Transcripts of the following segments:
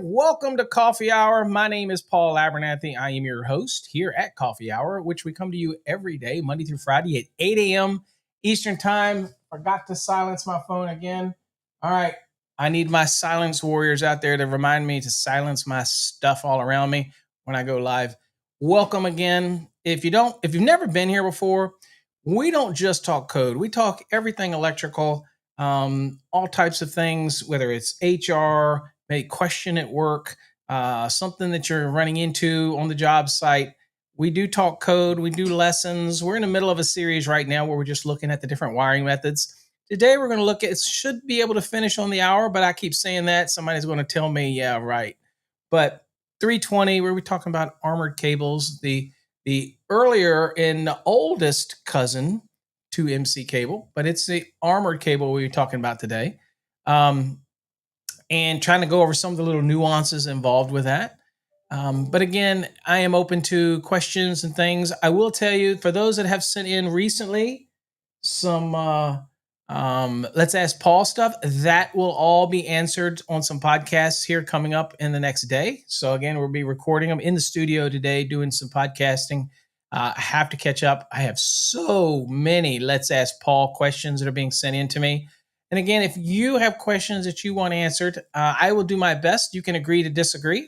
Welcome to Coffee Hour. My name is Paul Abernathy. I am your host here at Coffee Hour, which we come to you every day, Monday through Friday at 8 a.m. Eastern Time. Forgot to silence my phone again. All right. I need my silence warriors out there to remind me to silence my stuff all around me when I go live. Welcome again. If you've never been here before, we don't just talk code. We talk everything electrical, all types of things, whether it's HR, maybe question at work, something that you're running into on the job site. We do talk code. We do lessons. We're in the middle of a series right now where we're just looking at the different wiring methods. Today, we're going to look at, should be able to finish on the hour, but I keep saying that. Somebody's going to tell me, yeah, right. But 320, where we're talking about armored cables, the earlier and the oldest cousin to MC cable, but it's the armored cable we're talking about today. And trying to go over some of the little nuances involved with that. But again, I am open to questions and things. I will tell you, for those that have sent in recently, some Let's Ask Paul stuff, that will all be answered on some podcasts here coming up in the next day. So again, we'll be recording them in the studio today, doing some podcasting. I have to catch up. I have so many Let's Ask Paul questions that are being sent in to me. And again, if you have questions that you want answered, I will do my best. You can agree to disagree,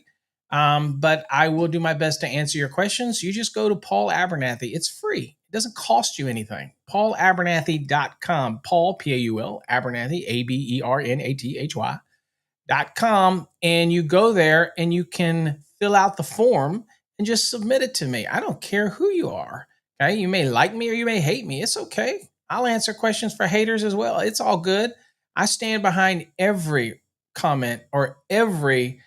but I will do my best to answer your questions. You just go to Paul Abernathy. It's free. It doesn't cost you anything. PaulAbernathy.com. Paul, P-A-U-L, Abernathy, A-B-E-R-N-A-T-H-Y.com. And you go there and you can fill out the form and just submit it to me. I don't care who you are. Okay, you may like me or you may hate me. It's okay. I'll answer questions for haters as well. It's all good. I stand behind every comment or every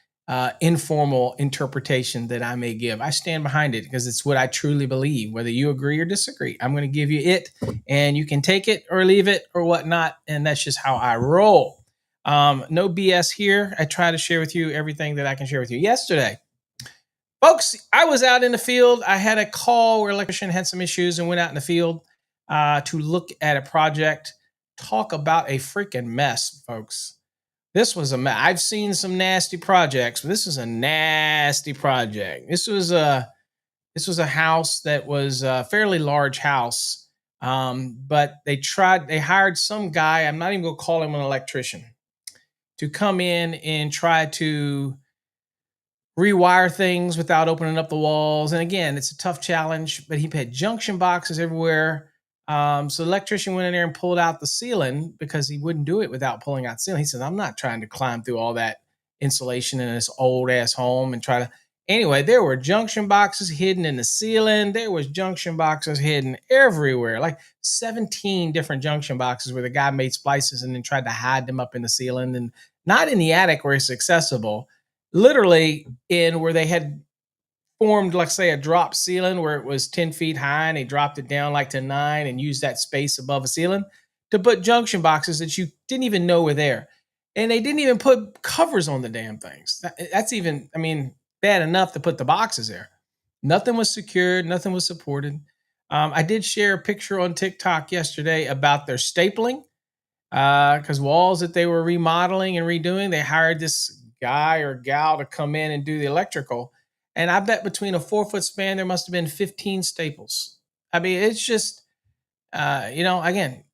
informal interpretation that I may give. I stand behind it because it's what I truly believe. Whether you agree or disagree, I'm going to give you it, and you can take it or leave it or whatnot. And that's just how I roll. No BS here. I try to share with you everything that I can share with you. Yesterday, folks, I was out in the field. I had a call where an electrician had some issues and went out in the field to look at a project. Talk about a freaking mess, folks. This was a mess. I've seen some nasty projects, but this is a nasty project. This was a house that was a fairly large house, but they hired some guy. I'm not even going to call him an electrician, to come in and try to rewire things without opening up the walls. And again, it's a tough challenge, but he had junction boxes everywhere. So the electrician went in there and pulled out the ceiling because he wouldn't do it without pulling out the ceiling. He said, I'm not trying to climb through all that insulation in this old ass home and try to. Anyway, there were junction boxes hidden in the ceiling. There was junction boxes hidden everywhere, like 17 different junction boxes where the guy made splices and then tried to hide them up in the ceiling, and not in the attic where it's accessible, literally in where they had formed, like say, a drop ceiling where it was 10 feet high and they dropped it down like to 9 and used that space above a ceiling to put junction boxes that you didn't even know were there. And they didn't even put covers on the damn things. That's even, bad enough to put the boxes there. Nothing was secured. Nothing was supported. I did share a picture on TikTok yesterday about their stapling because walls that they were remodeling and redoing, they hired this guy or gal to come in and do the electrical. And I bet between a 4-foot span, there must have been 15 staples. It's just, again,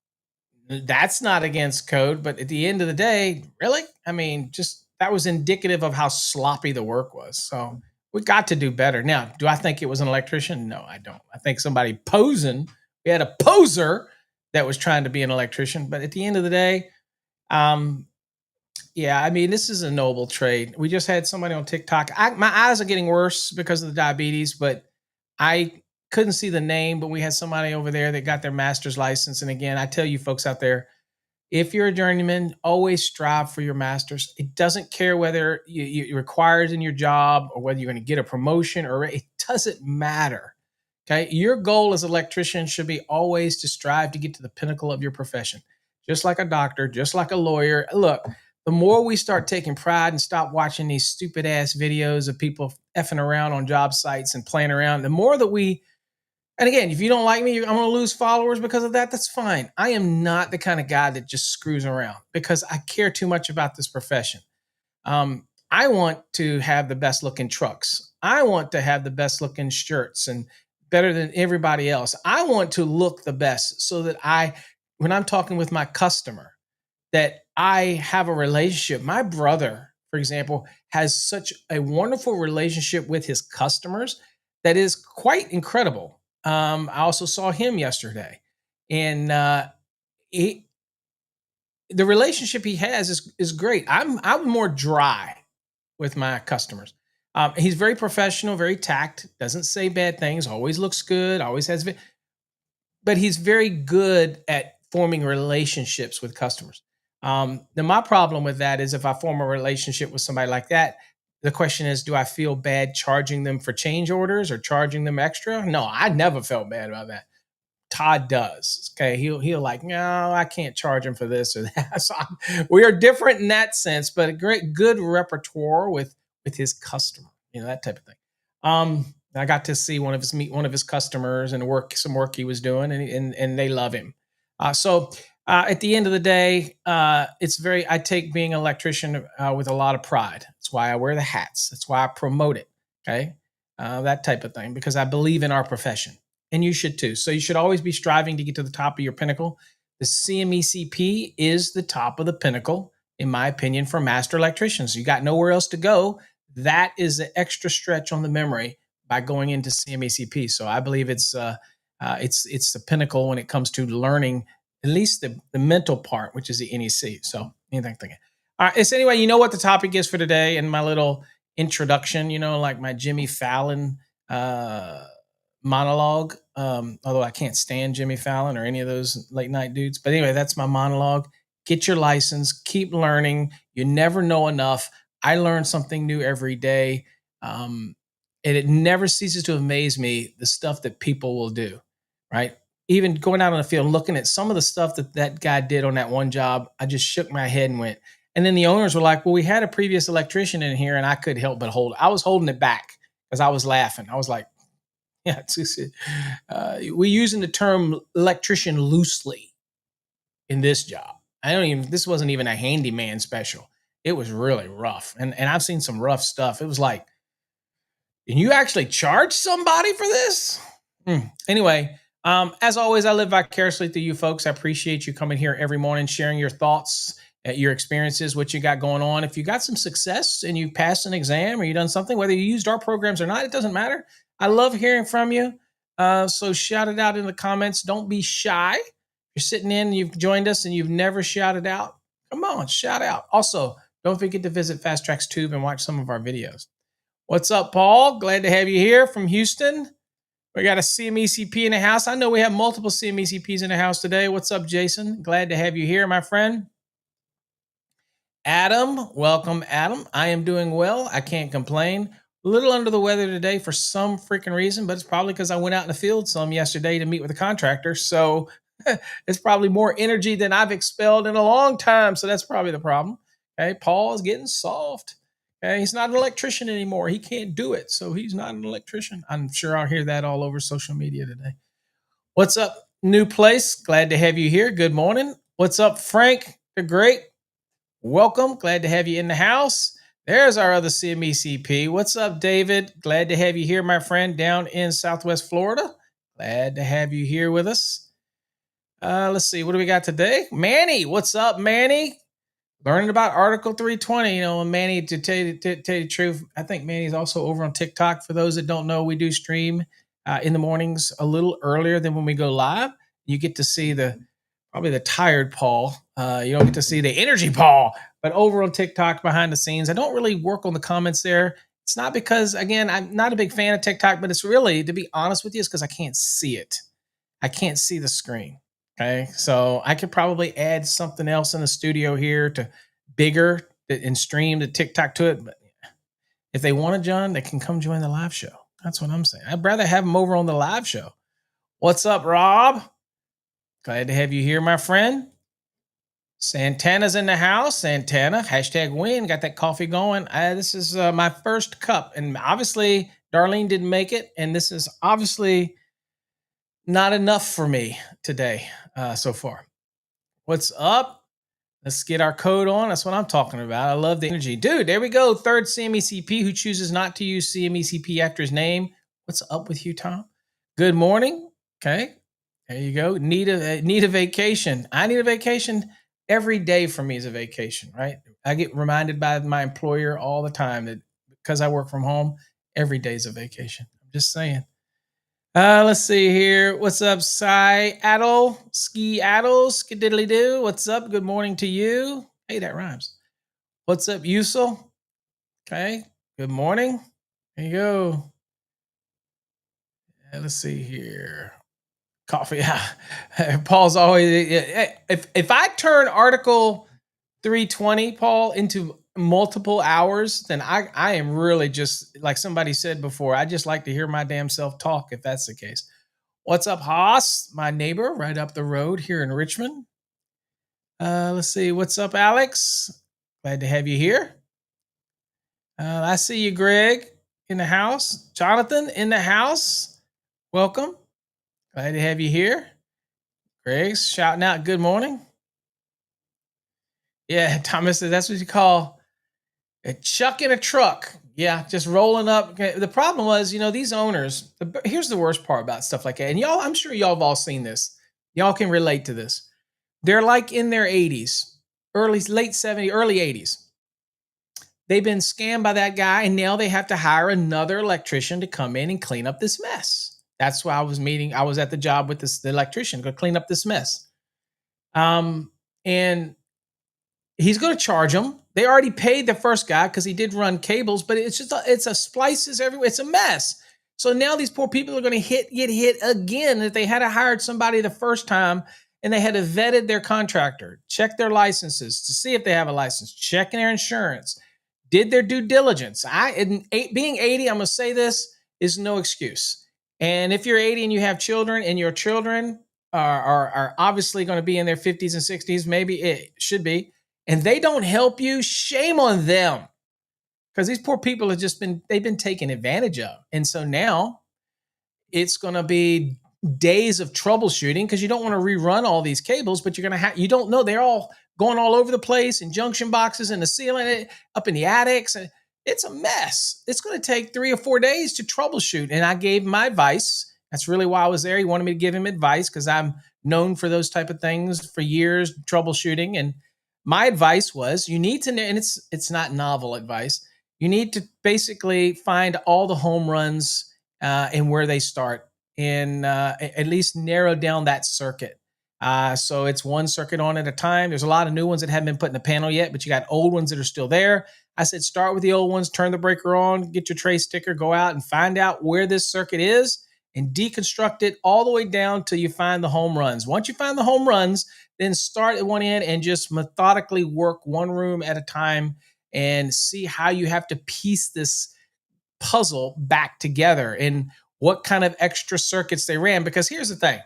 that's not against code, but at the end of the day, really? Just that was indicative of how sloppy the work was. So we got to do better. Now, do I think it was an electrician? No, I don't. I think somebody posing. We had a poser that was trying to be an electrician. But at the end of the day, this is a noble trade. We just had somebody on TikTok. My eyes are getting worse because of the diabetes, but I couldn't see the name, but we had somebody over there that got their master's license. And again, I tell you folks out there, if you're a journeyman, always strive for your master's. It doesn't care whether you require it in your job or whether you're going to get a promotion, or it doesn't matter. Okay. Your goal as an electrician should be always to strive to get to the pinnacle of your profession. Just like a doctor, just like a lawyer. Look, the more we start taking pride and stop watching these stupid ass videos of people effing around on job sites and playing around, the more that we, and again, if you don't like me, I'm going to lose followers because of that. That's fine. I am not the kind of guy that just screws around because I care too much about this profession. I want to have the best looking trucks. I want to have the best looking shirts and better than everybody else. I want to look the best so that when I'm talking with my customer, that I have a relationship. My brother, for example, has such a wonderful relationship with his customers that is quite incredible. I also saw him yesterday, and he, the relationship he has is great. I'm more dry with my customers. He's very professional, very tact, doesn't say bad things, always looks good, always has, but he's very good at forming relationships with customers. Now, my problem with that is if I form a relationship with somebody like that, the question is, do I feel bad charging them for change orders or charging them extra? No, I never felt bad about that. Todd does. Okay, he'll like, no, I can't charge him for this or that. So we are different in that sense, but a great, good repertoire with his customer, that type of thing. I got to see meet one of his customers and some work he was doing, and they love him. At the end of the day, I take being an electrician with a lot of pride. That's why I wear the hats. That's why I promote it. Okay, that type of thing, because I believe in our profession. And you should too. So you should always be striving to get to the top of your pinnacle. The CMECP is the top of the pinnacle, in my opinion, for master electricians. You got nowhere else to go. That is the extra stretch on the memory by going into CMECP. So I believe it's the pinnacle when it comes to learning at least the mental part, which is the NEC. So anything thinking. All right. So anyway, you know what the topic is for today, and my little introduction. Like my Jimmy Fallon monologue. Although I can't stand Jimmy Fallon or any of those late night dudes. But anyway, that's my monologue. Get your license, keep learning. You never know enough. I learn something new every day. And it never ceases to amaze me the stuff that people will do, right? Even going out on the field and looking at some of the stuff that guy did on that one job, I just shook my head and went. And then the owners were like, well, we had a previous electrician in here and I couldn't help but I was holding it back because I was laughing. I was like, yeah, we're using the term electrician loosely in this job. This wasn't even a handyman special. It was really rough. And I've seen some rough stuff. It was like, and you actually charge somebody for this? Anyway, as always, I live vicariously through you folks. I appreciate you coming here every morning, sharing your thoughts, your experiences, what you got going on. If you got some success and you passed an exam or you done something, whether you used our programs or not, it doesn't matter. I love hearing from you. So shout it out in the comments. Don't be shy. If you're sitting in, you've joined us and you've never shouted out, come on, shout out. Also, don't forget to visit Fast Tracks Tube and watch some of our videos. What's up, Paul? Glad to have you here from Houston. We got a CMECP in the house. I know we have multiple CMECPs in the house today. What's up, Jason? Glad to have you here, my friend. Adam, welcome, Adam. I am doing well. I can't complain. A little under the weather today for some freaking reason, but it's probably because I went out in the field some yesterday to meet with a contractor. So it's probably more energy than I've expelled in a long time. So that's probably the problem. Okay, Paul is getting soft. Okay, he's not an electrician anymore. He can't do it. So he's not an electrician. I'm sure I'll hear that all over social media today. What's up, new place? Glad to have you here. Good morning. What's up, Frank the Great? Welcome. Glad to have you in the house. There's our other CMECP. What's up, David? Glad to have you here, my friend, down in Southwest Florida. Glad to have you here with us. Let's see. What do we got today? Manny. What's up, Manny? Learning about Article 320. Manny, to tell you the truth, I think Manny's also over on TikTok. For those that don't know, we do stream in the mornings a little earlier than when we go live. You get to see probably the tired Paul. You don't get to see the energy Paul, but over on TikTok behind the scenes, I don't really work on the comments there. It's not because, again, I'm not a big fan of TikTok, but it's really, to be honest with you, it's because I can't see it. I can't see the screen. Okay. So I could probably add something else in the studio here to bigger and stream the TikTok to it. But if they want to join, they can come join the live show. That's what I'm saying. I'd rather have them over on the live show. What's up, Rob? Glad to have you here, my friend. Santana's in the house. Santana, #win. Got that coffee going. This is my first cup. And obviously, Darlene didn't make it. And this is obviously not enough for me today so far. What's up? Let's get our code on. That's what I'm talking about. I love the energy. Dude, there we go. Third CMECP who chooses not to use CMECP after his name. What's up with you, Tom? Good morning. Okay. There you go. Need a vacation. I need a vacation. Every day for me is a vacation, right? I get reminded by my employer all the time that because I work from home, every day is a vacation. I'm just saying. Let's see here. What's up, Ski Addle? Skididdly doo. What's up? Good morning to you. Hey, that rhymes. What's up, Yusul? Okay. Good morning. There you go. Let's see here. Coffee. Yeah. Paul's always. If I turn Article 320, Paul, into multiple hours, then I am really just like somebody said before. I just like to hear my damn self talk. If that's the case. What's up, Haas? My neighbor right up the road here in Richmond. Let's see. What's up, Alex? Glad to have you here. I see you, Greg, in the house. Jonathan, in the house. Welcome. Glad to have you here. Greg's shouting out good morning. Yeah, Thomas, that's what you call a chuck in a truck. Yeah, just rolling up. The problem was, these owners, here's the worst part about stuff like that. And y'all, I'm sure y'all have all seen this. Y'all can relate to this. They're like in their 80s, late 70s, early 80s. They've been scammed by that guy, and now they have to hire another electrician to come in and clean up this mess. That's why I was at the job with the electrician to clean up this mess. And he's going to charge them. They already paid the first guy because he did run cables, but it's a splices everywhere. It's a mess. So now these poor people are going to get hit again. If they had hired somebody the first time and they had vetted their contractor, check their licenses to see if they have a license, checking their insurance, did their due diligence. Being 80, I'm going to say this, is no excuse. And if you're 80 and you have children and your children are obviously going to be in their 50s and 60s, maybe it should be, and they don't help you, shame on them. Because these poor people they've been taken advantage of. And so now it's going to be days of troubleshooting because you don't want to rerun all these cables, but you're going to you don't know, they're all going all over the place in junction boxes in the ceiling, up in the attics. And it's a mess. It's going to take 3 or 4 days to troubleshoot. And I gave my advice. That's really why I was there. He wanted me to give him advice because I'm known for those type of things for years, troubleshooting. And my advice was you need to, and it's not novel advice. You need to basically find all the home runs and where they start, and at least narrow down that circuit. So it's one circuit on at a time. There's a lot of new ones that haven't been put in the panel yet, but you got old ones that are still there. I said start with the old ones, turn the breaker on, get your trace sticker, go out and find out where this circuit is and deconstruct it all the way down till you find the home runs. Once you find the home runs, then start at one end and just methodically work one room at a time and see how you have to piece this puzzle back together and what kind of extra circuits they ran. Because here's the thing.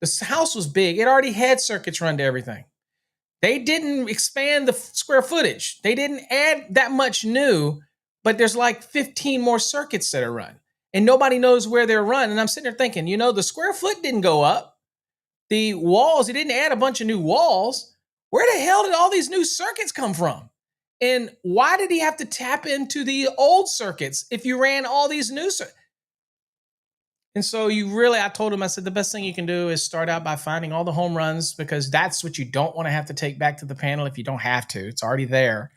This house was big. It already had circuits run to everything. They didn't expand the square footage. They didn't add that much new, but there's like 15 more circuits that are run. And nobody knows where they're run. And I'm sitting there thinking, the square foot didn't go up. The walls, he didn't add a bunch of new walls. Where the hell did all these new circuits come from? And why did he have to tap into the old circuits if you ran all these new circuits? And so I told him, I said, the best thing you can do is start out by finding all the home runs because that's what you don't want to have to take back to the panel if you don't have to. It's already there.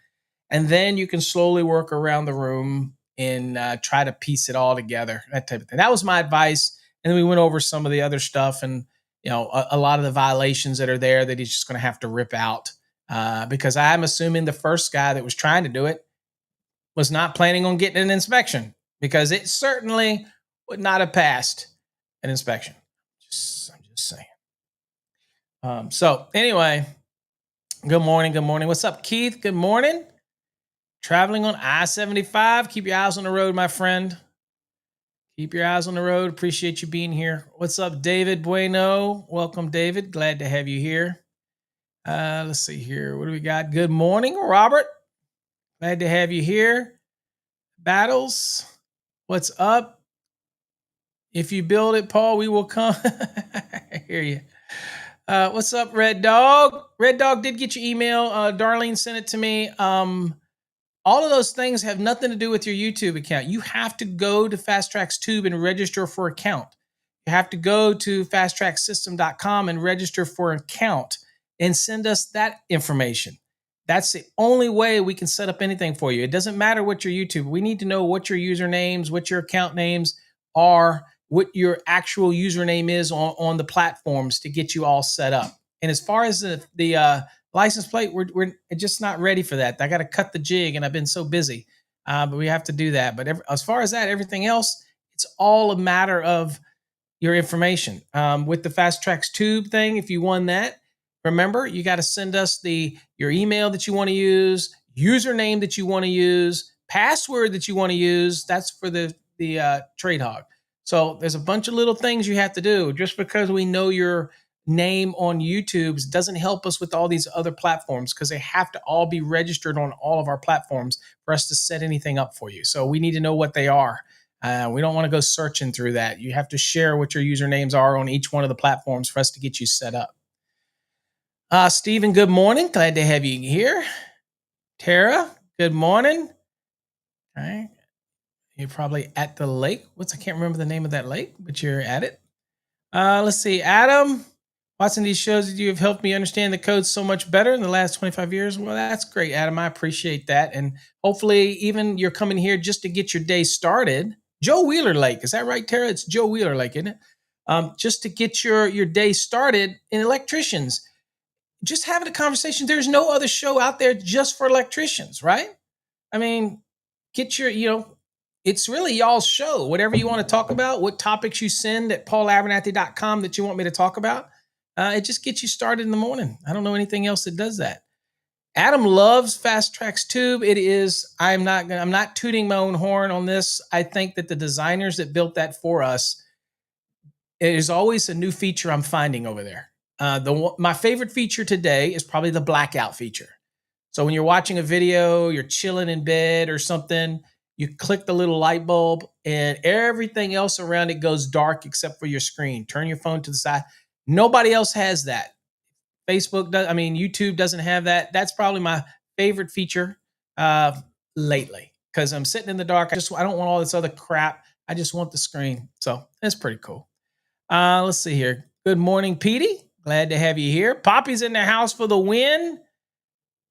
And then you can slowly work around the room and try to piece it all together, that type of thing. That was my advice. And then we went over some of the other stuff and, a lot of the violations that are there that he's just going to have to rip out because I'm assuming the first guy that was trying to do it was not planning on getting an inspection because it certainly would not have passed an inspection. I'm just saying. So anyway, good morning. Good morning. What's up, Keith? Good morning. Traveling on I-75. Keep your eyes on the road, my friend. Keep your eyes on the road. Appreciate you being here. What's up, David Bueno? Welcome, David. Glad to have you here. Let's see here. What do we got? Good morning, Robert. Glad to have you here. Battles. What's up? If you build it, Paul, we will come. I hear you. What's up, Red Dog? Red Dog did get your email. Darlene sent it to me. All of those things have nothing to do with your YouTube account. You have to go to Fast Tracks Tube and register for an account. You have to go to fasttracksystem.com and register for an account and send us that information. That's the only way we can set up anything for you. It doesn't matter what your YouTube. We need to know what your usernames, what your account names are, what your actual username is on the platforms to get you all set up. And as far as the license plate, we're just not ready for that. I got to cut the jig, and I've been so busy. But we have to do that. But as far as that, everything else, it's all a matter of your information. With the Fast Tracks Tube thing, if you won that, remember, you got to send us your email that you want to use, username that you want to use, password that you want to use. That's for the Trade Hog. So there's a bunch of little things you have to do. Just because we know your name on YouTube doesn't help us with all these other platforms, because they have to all be registered on all of our platforms for us to set anything up for you. So we need to know what they are. We don't want to go searching through that. You have to share what your usernames are on each one of the platforms for us to get you set up. Stephen, good morning. Glad to have you here. Tara, good morning. All right. You're probably at the lake. I can't remember the name of that lake, but you're at it. Let's see. Adam, watching these shows, you have helped me understand the code so much better in the last 25 years. Well, that's great, Adam. I appreciate that. And hopefully even you're coming here just to get your day started. Joe Wheeler Lake. Is that right, Tara? It's Joe Wheeler Lake, isn't it? Just to get your day started in electricians. Just having a conversation. There's no other show out there just for electricians, right? I mean, get it's really y'all's show. Whatever you want to talk about, what topics you send at paulabernathy.com that you want me to talk about, it just gets you started in the morning. I don't know anything else that does that. Adam loves Fast Tracks Tube. It is, I'm not tooting my own horn on this. I think that the designers that built that for us, it is always a new feature I'm finding over there. My favorite feature today is probably the blackout feature. So when you're watching a video, you're chilling in bed or something, you click the little light bulb and everything else around it goes dark except for your screen. Turn your phone to the side. Nobody else has that. YouTube doesn't have that. That's probably my favorite feature lately, because I'm sitting in the dark. I don't want all this other crap. I just want the screen. So that's pretty cool. Let's see here. Good morning, Petey. Glad to have you here. Poppy's in the house for the win.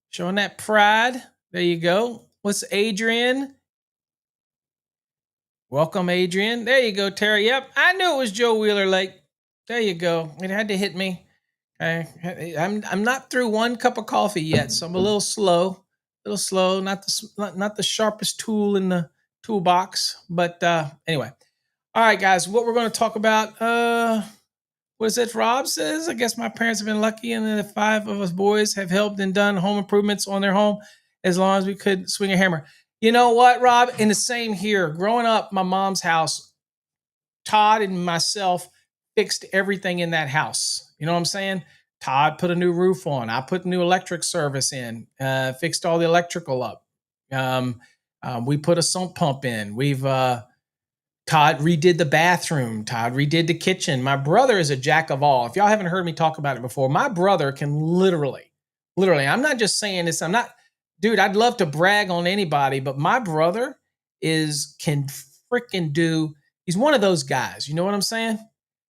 Showing that pride. There you go. What's Adrian? Welcome, Adrian. There you go, Terry. Yep, I knew it was Joe Wheeler Lake. There you go. It had to hit me. I'm not through one cup of coffee yet, so I'm a little slow. Not the sharpest tool in the toolbox, but anyway. All right, guys. What we're going to talk about? What is it? Rob says, I guess my parents have been lucky, and the 5 of us boys have helped and done home improvements on their home as long as we could swing a hammer. You know what, Rob? In the same here, growing up, my mom's house, Todd and myself fixed everything in that house. You know what I'm saying? Todd put a new roof on. I put new electric service in, fixed all the electrical up. We put a sump pump in. Todd redid the bathroom. Todd redid the kitchen. My brother is a jack of all. If y'all haven't heard me talk about it before, my brother can literally, I'm not just saying this. Dude, I'd love to brag on anybody, but my brother can freaking do. He's one of those guys. You know what I'm saying?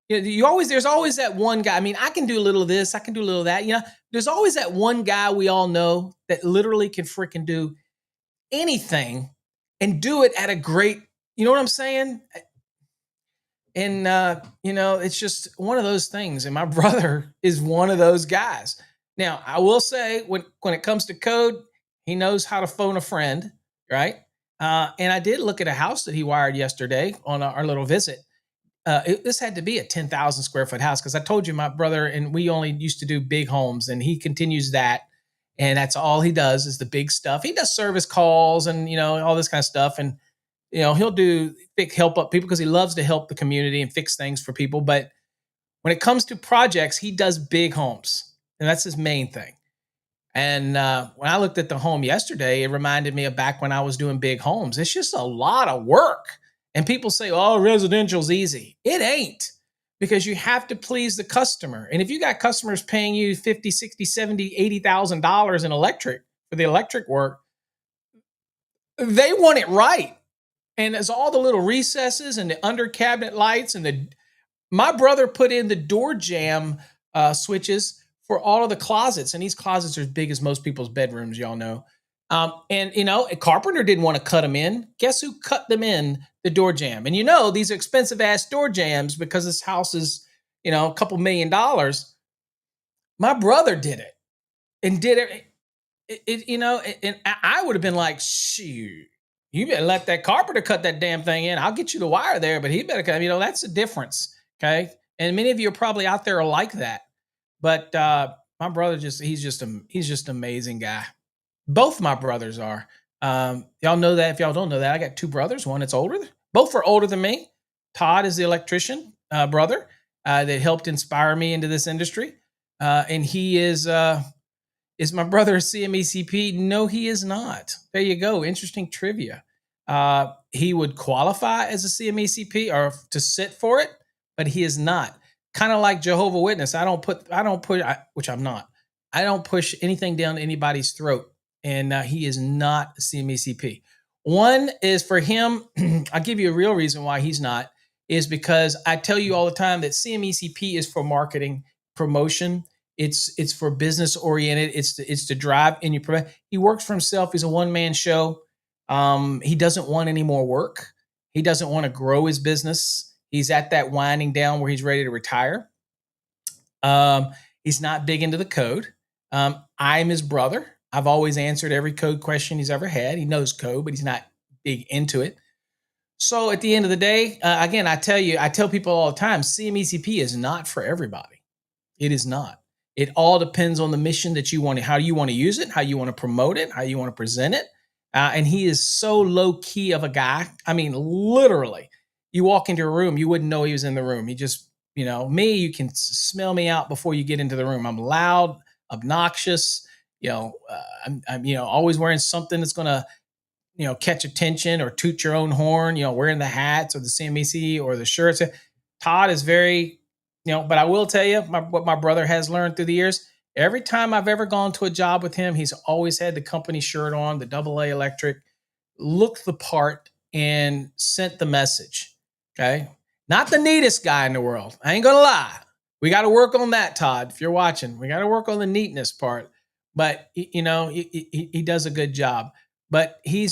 There's always that one guy. I mean, I can do a little of this. I can do a little of that. There's always that one guy we all know that literally can freaking do anything and do it at a great, you know what I'm saying? And, it's just one of those things. And my brother is one of those guys. Now, I will say when it comes to code, he knows how to phone a friend, right? And I did look at a house that he wired yesterday on our little visit. This had to be a 10,000 square foot house, because I told you my brother and we only used to do big homes, and he continues that. And that's all he does is the big stuff. He does service calls and, all this kind of stuff. And, he'll help up people because he loves to help the community and fix things for people. But when it comes to projects, he does big homes, and that's his main thing. And when I looked at the home yesterday, it reminded me of back when I was doing big homes. It's just a lot of work. And people say, oh, residential's easy. It ain't. because you have to please the customer. And if you got customers paying you 50, 60, 70, $80,000 in electric for the electric work, they want it right. And there's all the little recesses and the under cabinet lights and the my brother put in the door jamb switches for all of the closets, and these closets are as big as most people's bedrooms, y'all know. And a carpenter didn't want to cut them in. Guess who cut them in? The door jamb. And these are expensive ass door jambs because this house is, a couple $1,000,000. My brother did it and did it. And I would have been like, shoot, you better let that carpenter cut that damn thing in. I'll get you the wire there, but he better cut. That's the difference. Okay. And many of you are probably out there are like that. But my brother he's just an amazing guy. Both my brothers are. Y'all know that. If y'all don't know that, I got two brothers. One that's older. Both are older than me. Todd is the electrician brother that helped inspire me into this industry. And he is my brother a CMECP? No, he is not. There you go. Interesting trivia. He would qualify as a CMECP or to sit for it, but he is not. Kind of like Jehovah's Witness. Which I'm not. I don't push anything down anybody's throat, and he is not a CMECP. One is for him. I'll give you a real reason why he's not. Is because I tell you all the time that CMECP is for marketing promotion. It's for business oriented. It's to drive and you prevent. He works for himself. He's a one man show. He doesn't want any more work. He doesn't want to grow his business. He's at that winding down where he's ready to retire. He's not big into the code. I'm his brother. I've always answered every code question he's ever had. He knows code, but he's not big into it. So at the end of the day, again, I tell people all the time, CMECP is not for everybody. It is not. It all depends on the mission that you want, how you want to use it, how you want to promote it, how you want to present it. And he is so low key of a guy. I mean, literally, you walk into a room, you wouldn't know he was in the room. He just, me, you can smell me out before you get into the room. I'm loud, obnoxious. I'm always wearing something that's going to, catch attention or toot your own horn. Wearing the hats or the CMEC or the shirts. Todd is very, but I will tell you what my brother has learned through the years. Every time I've ever gone to a job with him, he's always had the company shirt on, the AA Electric, looked the part and sent the message. Okay. Not the neatest guy in the world. I ain't going to lie. We got to work on that, Todd. If you're watching, we got to work on the neatness part. But, he does a good job. But he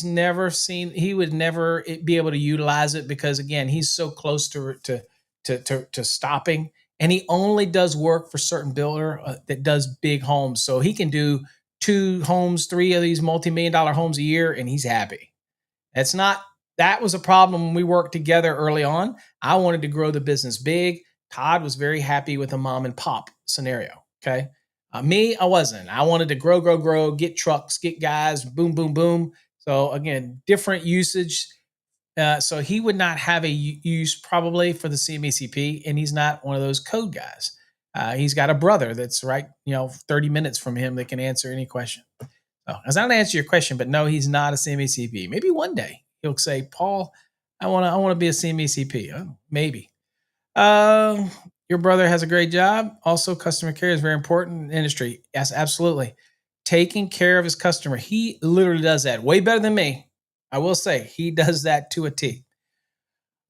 would never be able to utilize it because, again, he's so close to stopping. And he only does work for certain builder that does big homes. So he can do 2 homes, 3 of these multi-million-dollar homes a year, and he's happy. That was a problem when we worked together early on. I wanted to grow the business big. Todd was very happy with a mom and pop scenario. Okay. Me, I wasn't. I wanted to grow, get trucks, get guys, boom, boom, boom. So again, different usage. So he would not have a use probably for the CMECP, and he's not one of those code guys. He's got a brother that's right, 30 minutes from him that can answer any question. So I was not going to answer your question, but no, he's not a CMECP. Maybe one day he'll say, Paul, I want to be a CMECP. Oh, maybe. Your brother has a great job. Also, customer care is very important in the industry. Yes, absolutely. Taking care of his customer. He literally does that way better than me. I will say he does that to a T.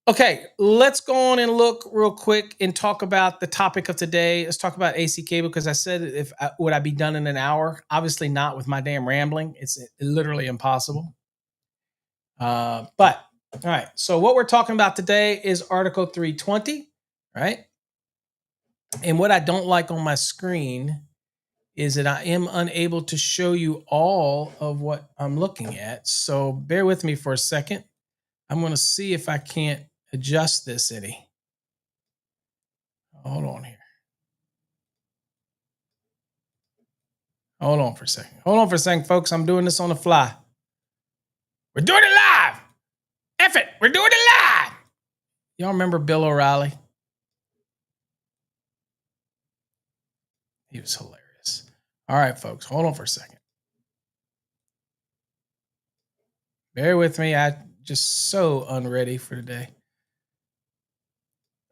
Okay, let's go on and look real quick and talk about the topic of today. Let's talk about AC cable because I said would I be done in an hour? Obviously not with my damn rambling. It's literally impossible. But all right. So what we're talking about today is Article 320, right? And what I don't like on my screen is that I am unable to show you all of what I'm looking at. So bear with me for a second. I'm going to see if I can't adjust this any. Hold on here. Hold on for a second. Hold on for a second, folks. I'm doing this on the fly. We're doing it live. F it. We're doing it live. Y'all remember Bill O'Reilly? He was hilarious. All right, folks. Hold on for a second. Bear with me. I'm just so unready for today.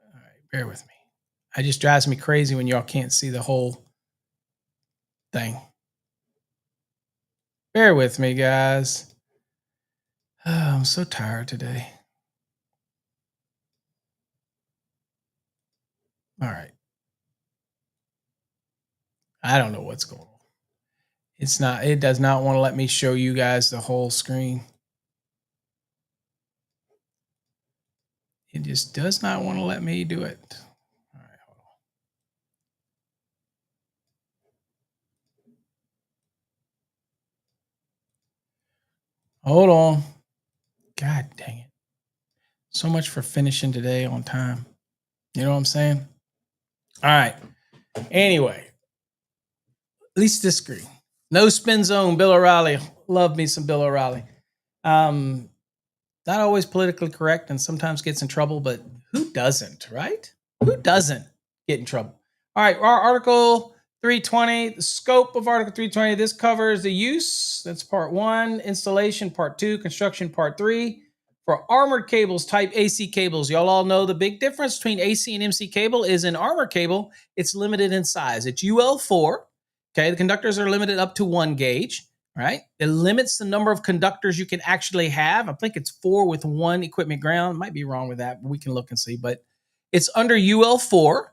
All right. Bear with me. It just drives me crazy when y'all can't see the whole thing. Bear with me, guys. Oh, I'm so tired today. All right. I don't know what's going on. It does not want to let me show you guys the whole screen. It just does not want to let me do it. All right, hold on. God dang it. So much for finishing today on time. You know what I'm saying? All right. Anyway, at least this screen. No spin zone, Bill O'Reilly. Love me some Bill O'Reilly. Not always politically correct and sometimes gets in trouble, but who doesn't, right? Who doesn't get in trouble? All right, our Article 320, the scope of Article 320, this covers the use, that's part one, installation, part two, construction, part three. For armored cables, type AC cables, y'all all know the big difference between AC and MC cable is an armored cable, it's limited in size. It's UL4, okay? The conductors are limited up to 1 gauge. Right? It limits the number of conductors you can actually have. I think it's 4 with 1 equipment ground. Might be wrong with that, but we can look and see. But it's under UL4.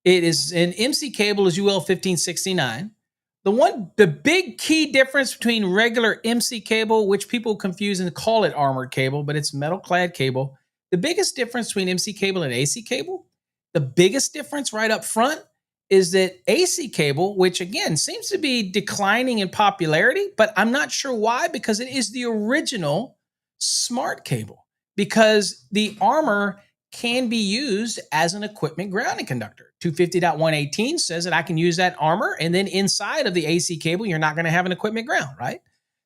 It is an MC cable is UL 1569. The big key difference between regular MC cable, which people confuse and call it armored cable, but it's metal clad cable. The biggest difference between MC cable and AC cable, the biggest difference right up front is that AC cable, which again seems to be declining in popularity, but I'm not sure why, because it is the original smart cable, because the armor can be used as an equipment grounding conductor. 250.118 says that I can use that armor, and then inside of the AC cable, you're not going to have an equipment ground, right?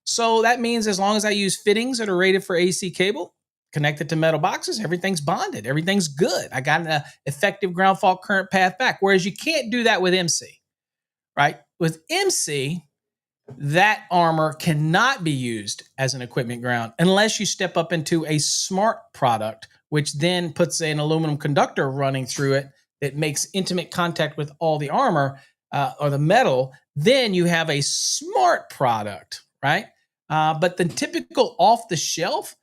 So that means as long as I use fittings that are rated for AC cable, connected to metal boxes, everything's bonded, everything's good. I got an effective ground fault current path back. Whereas you can't do that with MC, right? With MC, that armor cannot be used as an equipment ground unless you step up into a smart product, which then puts an aluminum conductor running through it that makes intimate contact with all the armor or the metal. Then you have a smart product, right? But the typical off the shelf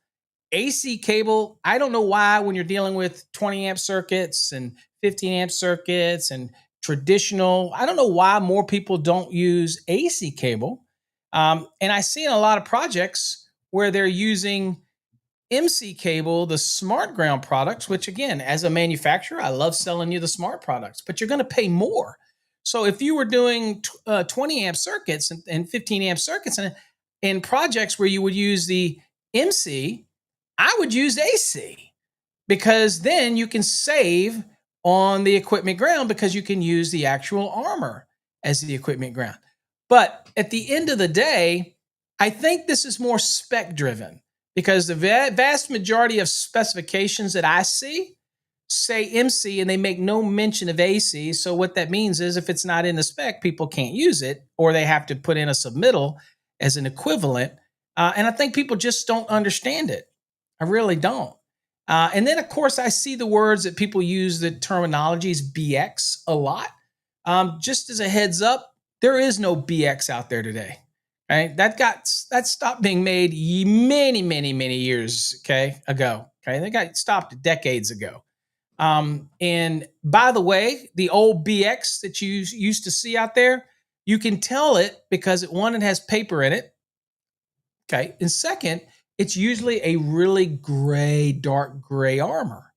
AC cable, I don't know why when you're dealing with 20 amp circuits and 15 amp circuits and traditional, I don't know why more people don't use AC cable. And I see in a lot of projects where they're using MC cable, the smart ground products, which again, as a manufacturer, I love selling you the smart products, but you're going to pay more. So if you were doing 20 amp circuits and 15 amp circuits and in projects where you would use the MC, I would use AC because then you can save on the equipment ground because you can use the actual armor as the equipment ground. But at the end of the day, I think this is more spec driven because the vast majority of specifications that I see say MC and they make no mention of AC. So what that means is if it's not in the spec, people can't use it or they have to put in a submittal as an equivalent. And I think people just don't understand it. I really don't. And then, of course, I see the words that people use, the terminologies BX a lot. Just as a heads up, there is no BX out there today. Right? That stopped being made many years ago. Okay, they got stopped decades ago. And by the way, the old BX that you used to see out there, you can tell it because one, it has paper in it. Okay, and second, it's usually a really dark gray armor.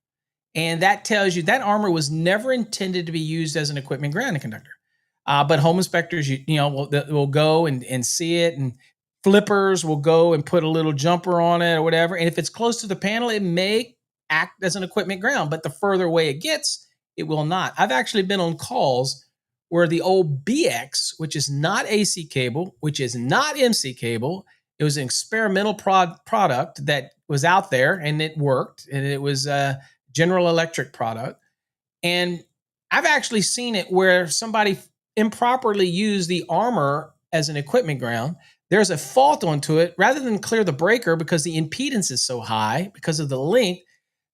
And that tells you that armor was never intended to be used as an equipment grounding conductor. But home inspectors, will go and see it, and flippers will go and put a little jumper on it or whatever. And if it's close to the panel, it may act as an equipment ground. But the further away it gets, it will not. I've actually been on calls where the old BX, which is not AC cable, which is not MC cable, it was an experimental product that was out there and it worked, and it was a General Electric product. And I've actually seen it where somebody improperly used the armor as an equipment ground. There's a fault onto it. Rather than clear the breaker because the impedance is so high because of the length,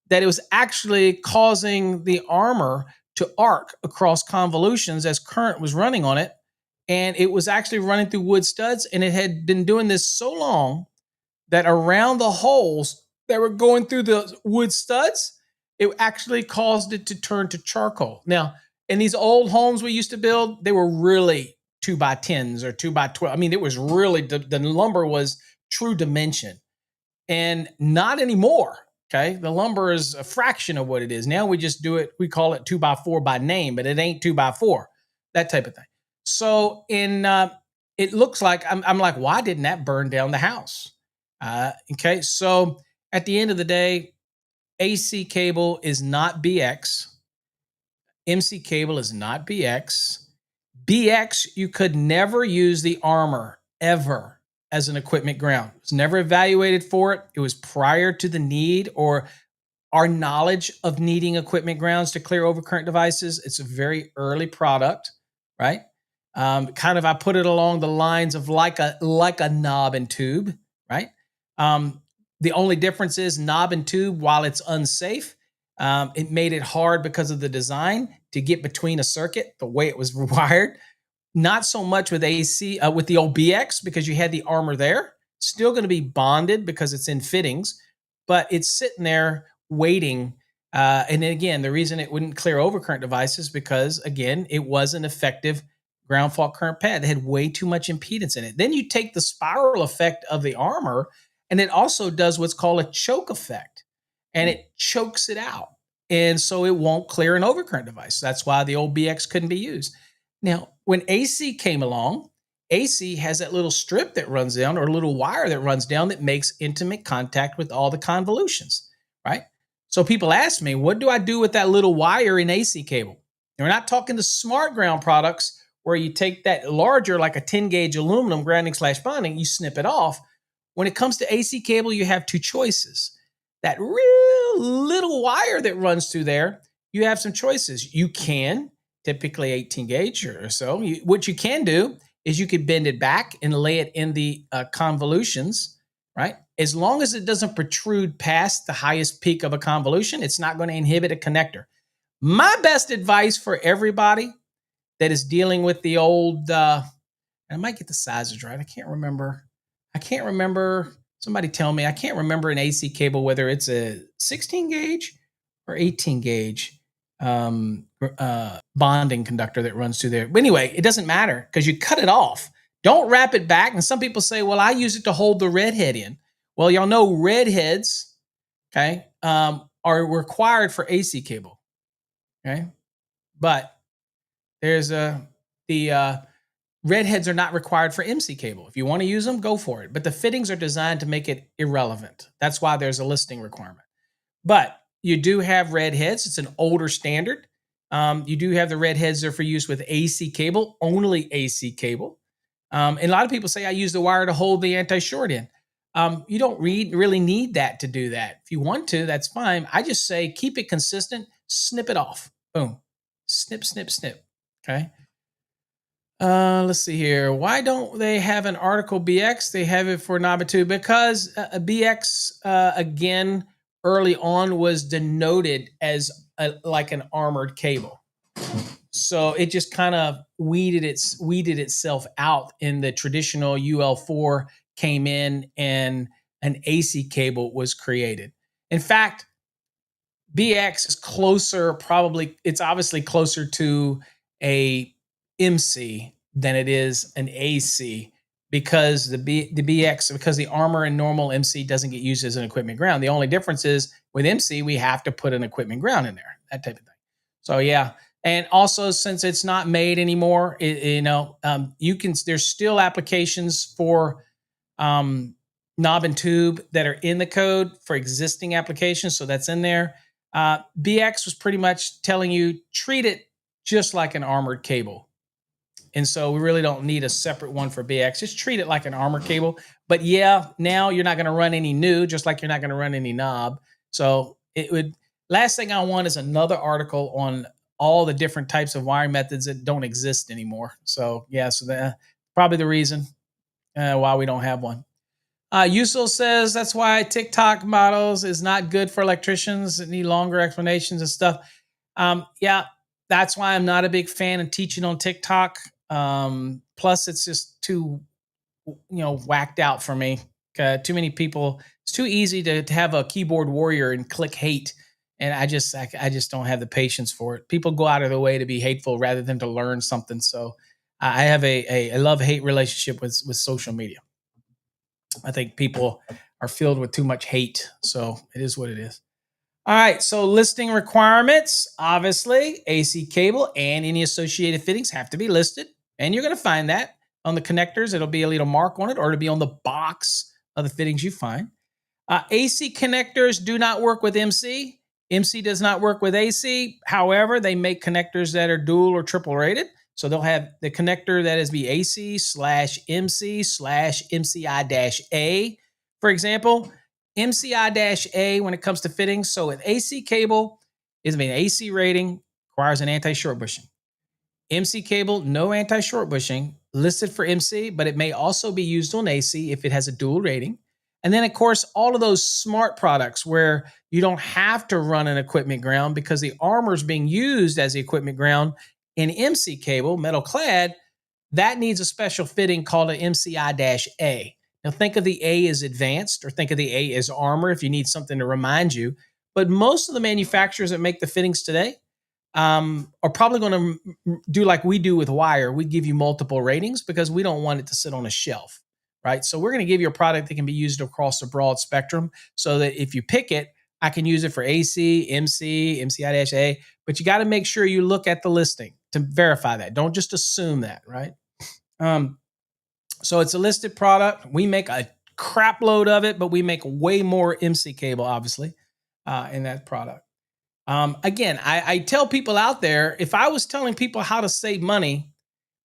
that it was actually causing the armor to arc across convolutions as current was running on it. And it was actually running through wood studs. And it had been doing this so long that around the holes that were going through the wood studs, it actually caused it to turn to charcoal. Now, in these old homes we used to build, they were really 2x10s or 2x12. I mean, it was really, the lumber was true dimension, and not anymore. Okay. The lumber is a fraction of what it is. Now we just do it, we call it 2x4 by name, but it ain't 2x4, that type of thing. So it looks like, I'm like, why didn't that burn down the house? Okay. So at the end of the day, AC cable is not BX. MC cable is not BX. BX, you could never use the armor ever as an equipment ground. It was never evaluated for it. It was prior to the need or our knowledge of needing equipment grounds to clear overcurrent devices. It's a very early product, right? Kind of, I put it along the lines of like a knob and tube, right? The only difference is knob and tube, while it's unsafe, it made it hard because of the design to get between a circuit, the way it was wired. Not so much with AC, with the old BX, because you had the armor there. Still going to be bonded because it's in fittings, but it's sitting there waiting. And then again, the reason it wouldn't clear overcurrent devices because, again, it was an effective ground fault current pad. It had way too much impedance in it. Then you take the spiral effect of the armor, and it also does what's called a choke effect, and it chokes it out. And so it won't clear an overcurrent device. That's why the old BX couldn't be used. Now, when AC came along, AC has that little strip that runs down or a little wire that runs down that makes intimate contact with all the convolutions, right? So people ask me, what do I do with that little wire in AC cable? And we're not talking the smart ground products where you take that larger, like a 10 gauge aluminum grounding / bonding, you snip it off. When it comes to AC cable, you have two choices. That real little wire that runs through there, you have some choices. You can, typically 18 gauge or so, what you can do is you could bend it back and lay it in the convolutions, right? As long as it doesn't protrude past the highest peak of a convolution, it's not going to inhibit a connector. My best advice for everybody that is dealing with the old, I might get the sizes right. I can't remember. Somebody tell me. I can't remember an AC cable, whether it's a 16 gauge or 18 gauge bonding conductor that runs through there. But anyway, it doesn't matter because you cut it off. Don't wrap it back. And some people say, well, I use it to hold the red head in. Well, y'all know red heads, okay, are required for AC cable, okay? But there's the red heads are not required for MC cable. If you want to use them, go for it. But the fittings are designed to make it irrelevant. That's why there's a listing requirement. But you do have red heads. It's an older standard. You do have the red heads that are for use with AC cable, only AC cable. And a lot of people say I use the wire to hold the anti-short in. You don't really need that to do that. If you want to, that's fine. I just say keep it consistent, snip it off. Boom. Snip, snip, snip. Okay. Let's see here. Why don't they have an article BX? They have it for knob and tube because a BX, again, early on was denoted as like an armored cable. So it just kind of weeded itself out in the traditional UL4 came in and an AC cable was created. In fact, BX is closer, it's obviously closer to a MC than it is an AC because the BX, because the armor in normal MC doesn't get used as an equipment ground. The only difference is with MC, we have to put an equipment ground in there, that type of thing. So yeah. And also since it's not made anymore, there's still applications for knob and tube that are in the code for existing applications. So that's in there. BX was pretty much telling you, treat it just like an armored cable. And so we really don't need a separate one for BX. Just treat it like an armored cable. But yeah, now you're not going to run any new, just like you're not going to run any knob. So last thing I want is another article on all the different types of wiring methods that don't exist anymore. So yeah, so probably the reason why we don't have one. Yusul says that's why TikTok models is not good for electricians that need longer explanations and stuff. Yeah, That's why I'm not a big fan of teaching on TikTok. Plus, it's just too whacked out for me. Too many people. It's too easy to have a keyboard warrior and click hate, and I just don't have the patience for it. People go out of their way to be hateful rather than to learn something. So I have a love hate relationship with social media. I think people are filled with too much hate. So it is what it is. All right, so listing requirements, obviously, AC cable and any associated fittings have to be listed. And you're going to find that on the connectors. It'll be a little mark on it, or it'll be on the box of the fittings you find. AC connectors do not work with MC. MC does not work with AC. However, they make connectors that are dual or triple rated. So they'll have the connector that is be AC/MC/MCI-A, for example. MCI-A when it comes to fittings. So an AC cable is an AC rating, requires an anti-short bushing. MC cable, no anti-short bushing, listed for MC, but it may also be used on AC if it has a dual rating. And then, of course, all of those smart products where you don't have to run an equipment ground because the armor is being used as the equipment ground in MC cable, metal clad, that needs a special fitting called an MCI-A. Now, think of the A as advanced or think of the A as armor if you need something to remind you. But most of the manufacturers that make the fittings today are probably going to do like we do with wire. We give you multiple ratings because we don't want it to sit on a shelf, right? So we're going to give you a product that can be used across a broad spectrum so that if you pick it, I can use it for AC, MC, MCI-A, but you got to make sure you look at the listing to verify that. Don't just assume that, right? So it's a listed product. We make a crap load of it, but we make way more MC cable, obviously, in that product. Again, I tell people out there, if I was telling people how to save money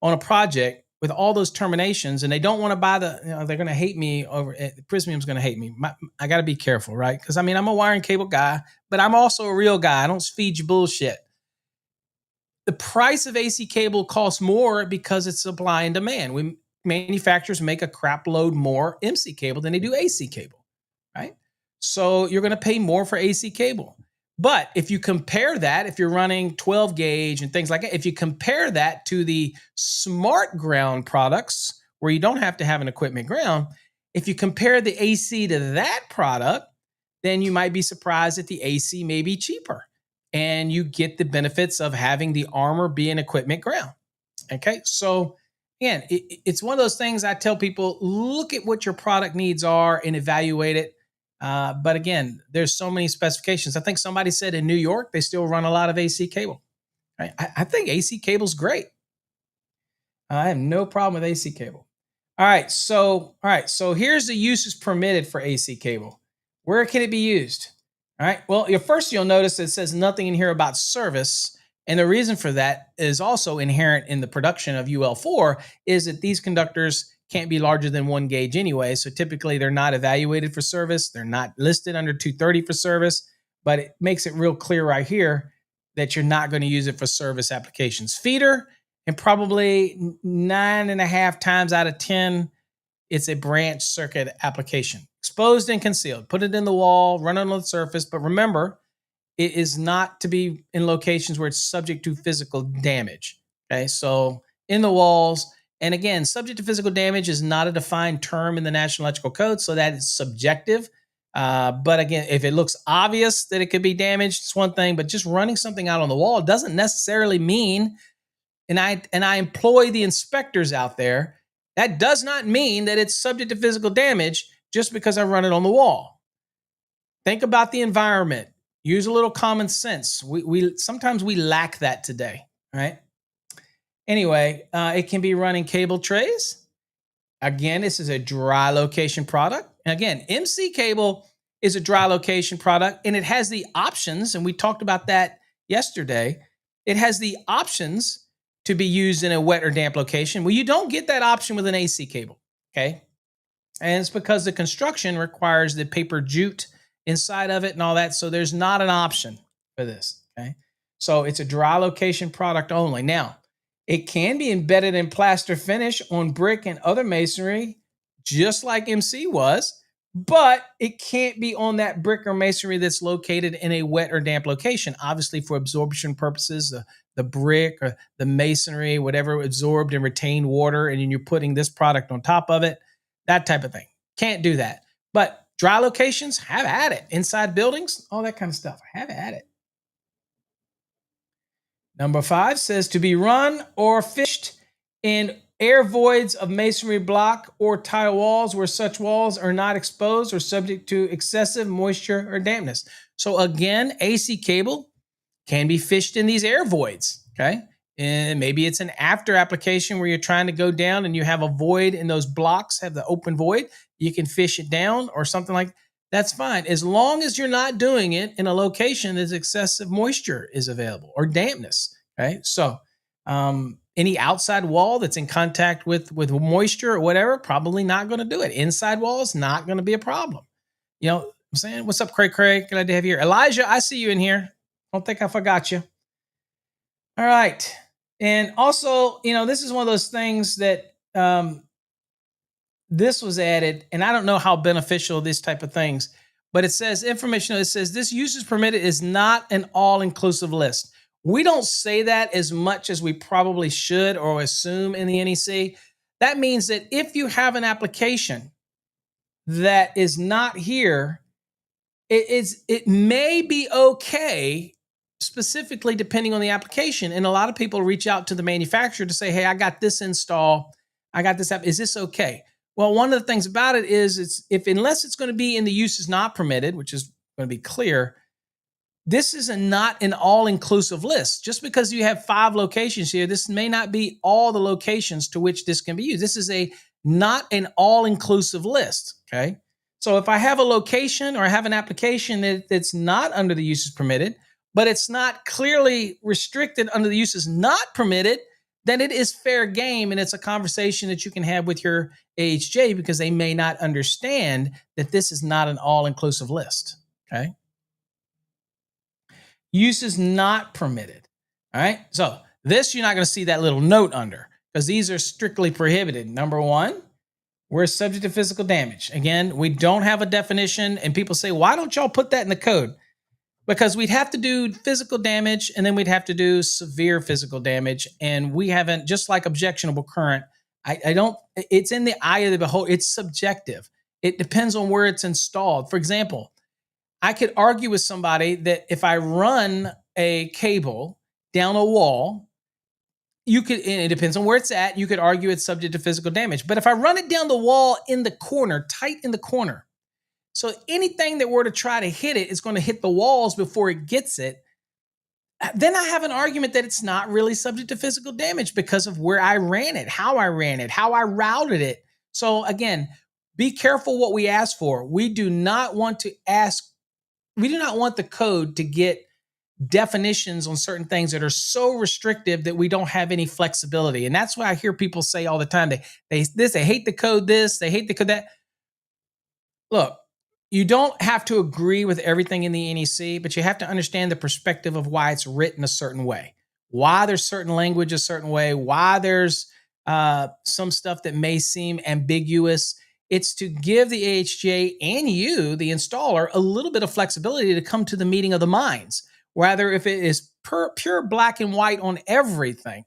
on a project with all those terminations and they don't want to buy they're going to hate me over Prismium's going to hate me. I got to be careful, right? Because I'm a wiring cable guy, but I'm also a real guy. I don't feed you bullshit. The price of AC cable costs more because it's supply and demand. Manufacturers make a crap load more MC cable than they do AC cable, right? So you're going to pay more for AC cable. But if you compare that, if you're running 12 gauge and things like that, if you compare that to the smart ground products where you don't have to have an equipment ground, if you compare the AC to that product, then you might be surprised that the AC may be cheaper and you get the benefits of having the armor be an equipment ground. Okay, so again, it's one of those things I tell people, look at what your product needs are and evaluate it. But again, there's so many specifications. I think somebody said in New York, they still run a lot of AC cable. Right? I think AC cable's great. I have no problem with AC cable. All right, so here's the uses permitted for AC cable. Where can it be used? All right, well, you'll notice it says nothing in here about service. And the reason for that is also inherent in the production of UL4 is that these conductors can't be larger than 1 gauge anyway. So typically they're not evaluated for service. They're not listed under 230 for service, but it makes it real clear right here that you're not going to use it for service applications. Feeder, and probably 9.5 times out of 10, it's a branch circuit application. Exposed and concealed. Put it in the wall, run it on the surface. But remember, it is not to be in locations where it's subject to physical damage. Okay, so in the walls. And again, subject to physical damage is not a defined term in the National Electrical Code, so that is subjective. But again, if it looks obvious that it could be damaged, it's one thing. But just running something out on the wall doesn't necessarily mean, and I employ the inspectors out there, that does not mean that it's subject to physical damage just because I run it on the wall. Think about the environment. Use a little common sense. We sometimes we lack that today, right? Anyway, it can be running cable trays. Again, this is a dry location product. And again, MC cable is a dry location product, and it has the options, and we talked about that yesterday. It has the options to be used in a wet or damp location. Well, you don't get that option with an AC cable, okay? And it's because the construction requires the paper jute inside of it and all that, so there's not an option for this, okay? So it's a dry location product only. Now, it can be embedded in plaster finish on brick and other masonry, just like MC was, but it can't be on that brick or masonry that's located in a wet or damp location. Obviously, for absorption purposes, the brick or the masonry, whatever, absorbed and retained water, and then you're putting this product on top of it, that type of thing. Can't do that. But dry locations, have at it. Inside buildings, all that kind of stuff, have at it. Number 5 says to be run or fished in air voids of masonry block or tile walls where such walls are not exposed or subject to excessive moisture or dampness. So again, AC cable can be fished in these air voids. Okay. And maybe it's an after application where you're trying to go down and you have a void and those blocks have the open void. You can fish it down or something like that. That's fine. As long as you're not doing it in a location that excessive moisture is available or dampness. Okay. So, any outside wall that's in contact with moisture or whatever, probably not going to do it. Inside wall is not going to be a problem. You know, I'm saying, what's up, Craig? Glad to have you here. Elijah, I see you in here. Don't think I forgot you. All right. And also, this is one of those things that this was added, and I don't know how beneficial these type of things, but it says information. It says this usage permitted is not an all-inclusive list. We don't say that as much as we probably should or assume in the NEC. That means that if you have an application that is not here, it may be okay, specifically depending on the application. And a lot of people reach out to the manufacturer to say, hey, I got this install. I got this app. Is this okay? Well, one of the things about it is unless it's going to be in the use is not permitted, which is going to be clear, this is not an all-inclusive list. Just because you have 5 locations here, this may not be all the locations to which this can be used. This is not an all-inclusive list, okay? So if I have a location or I have an application that's not under the uses permitted, but it's not clearly restricted under the uses not permitted, then it is fair game, and it's a conversation that you can have with your AHJ because they may not understand that this is not an all-inclusive list, okay? Use is not permitted. All right. So this, you're not going to see that little note under because these are strictly prohibited. Number 1, we're subject to physical damage. Again, we don't have a definition, and people say, why don't y'all put that in the code? Because we'd have to do physical damage and then we'd have to do severe physical damage. And we haven't, just like objectionable current, I don't, it's in the eye of the beholder. It's subjective. It depends on where it's installed. For example, I could argue with somebody that if I run a cable down a wall, and it depends on where it's at, you could argue it's subject to physical damage. But if I run it down the wall in the corner, tight in the corner, so anything that were to try to hit it is going to hit the walls before it gets it, then I have an argument that it's not really subject to physical damage because of where I ran it, how I routed it. So again, be careful what we ask for. We do not want the code to get definitions on certain things that are so restrictive that we don't have any flexibility. And that's why I hear people say all the time, they hate the code this, they hate the code that. Look, you don't have to agree with everything in the NEC, but you have to understand the perspective of why it's written a certain way, why there's certain language a certain way, why there's some stuff that may seem ambiguous. It's to give the AHJ and you, the installer, a little bit of flexibility to come to the meeting of the minds. Rather, if it is pure black and white on everything,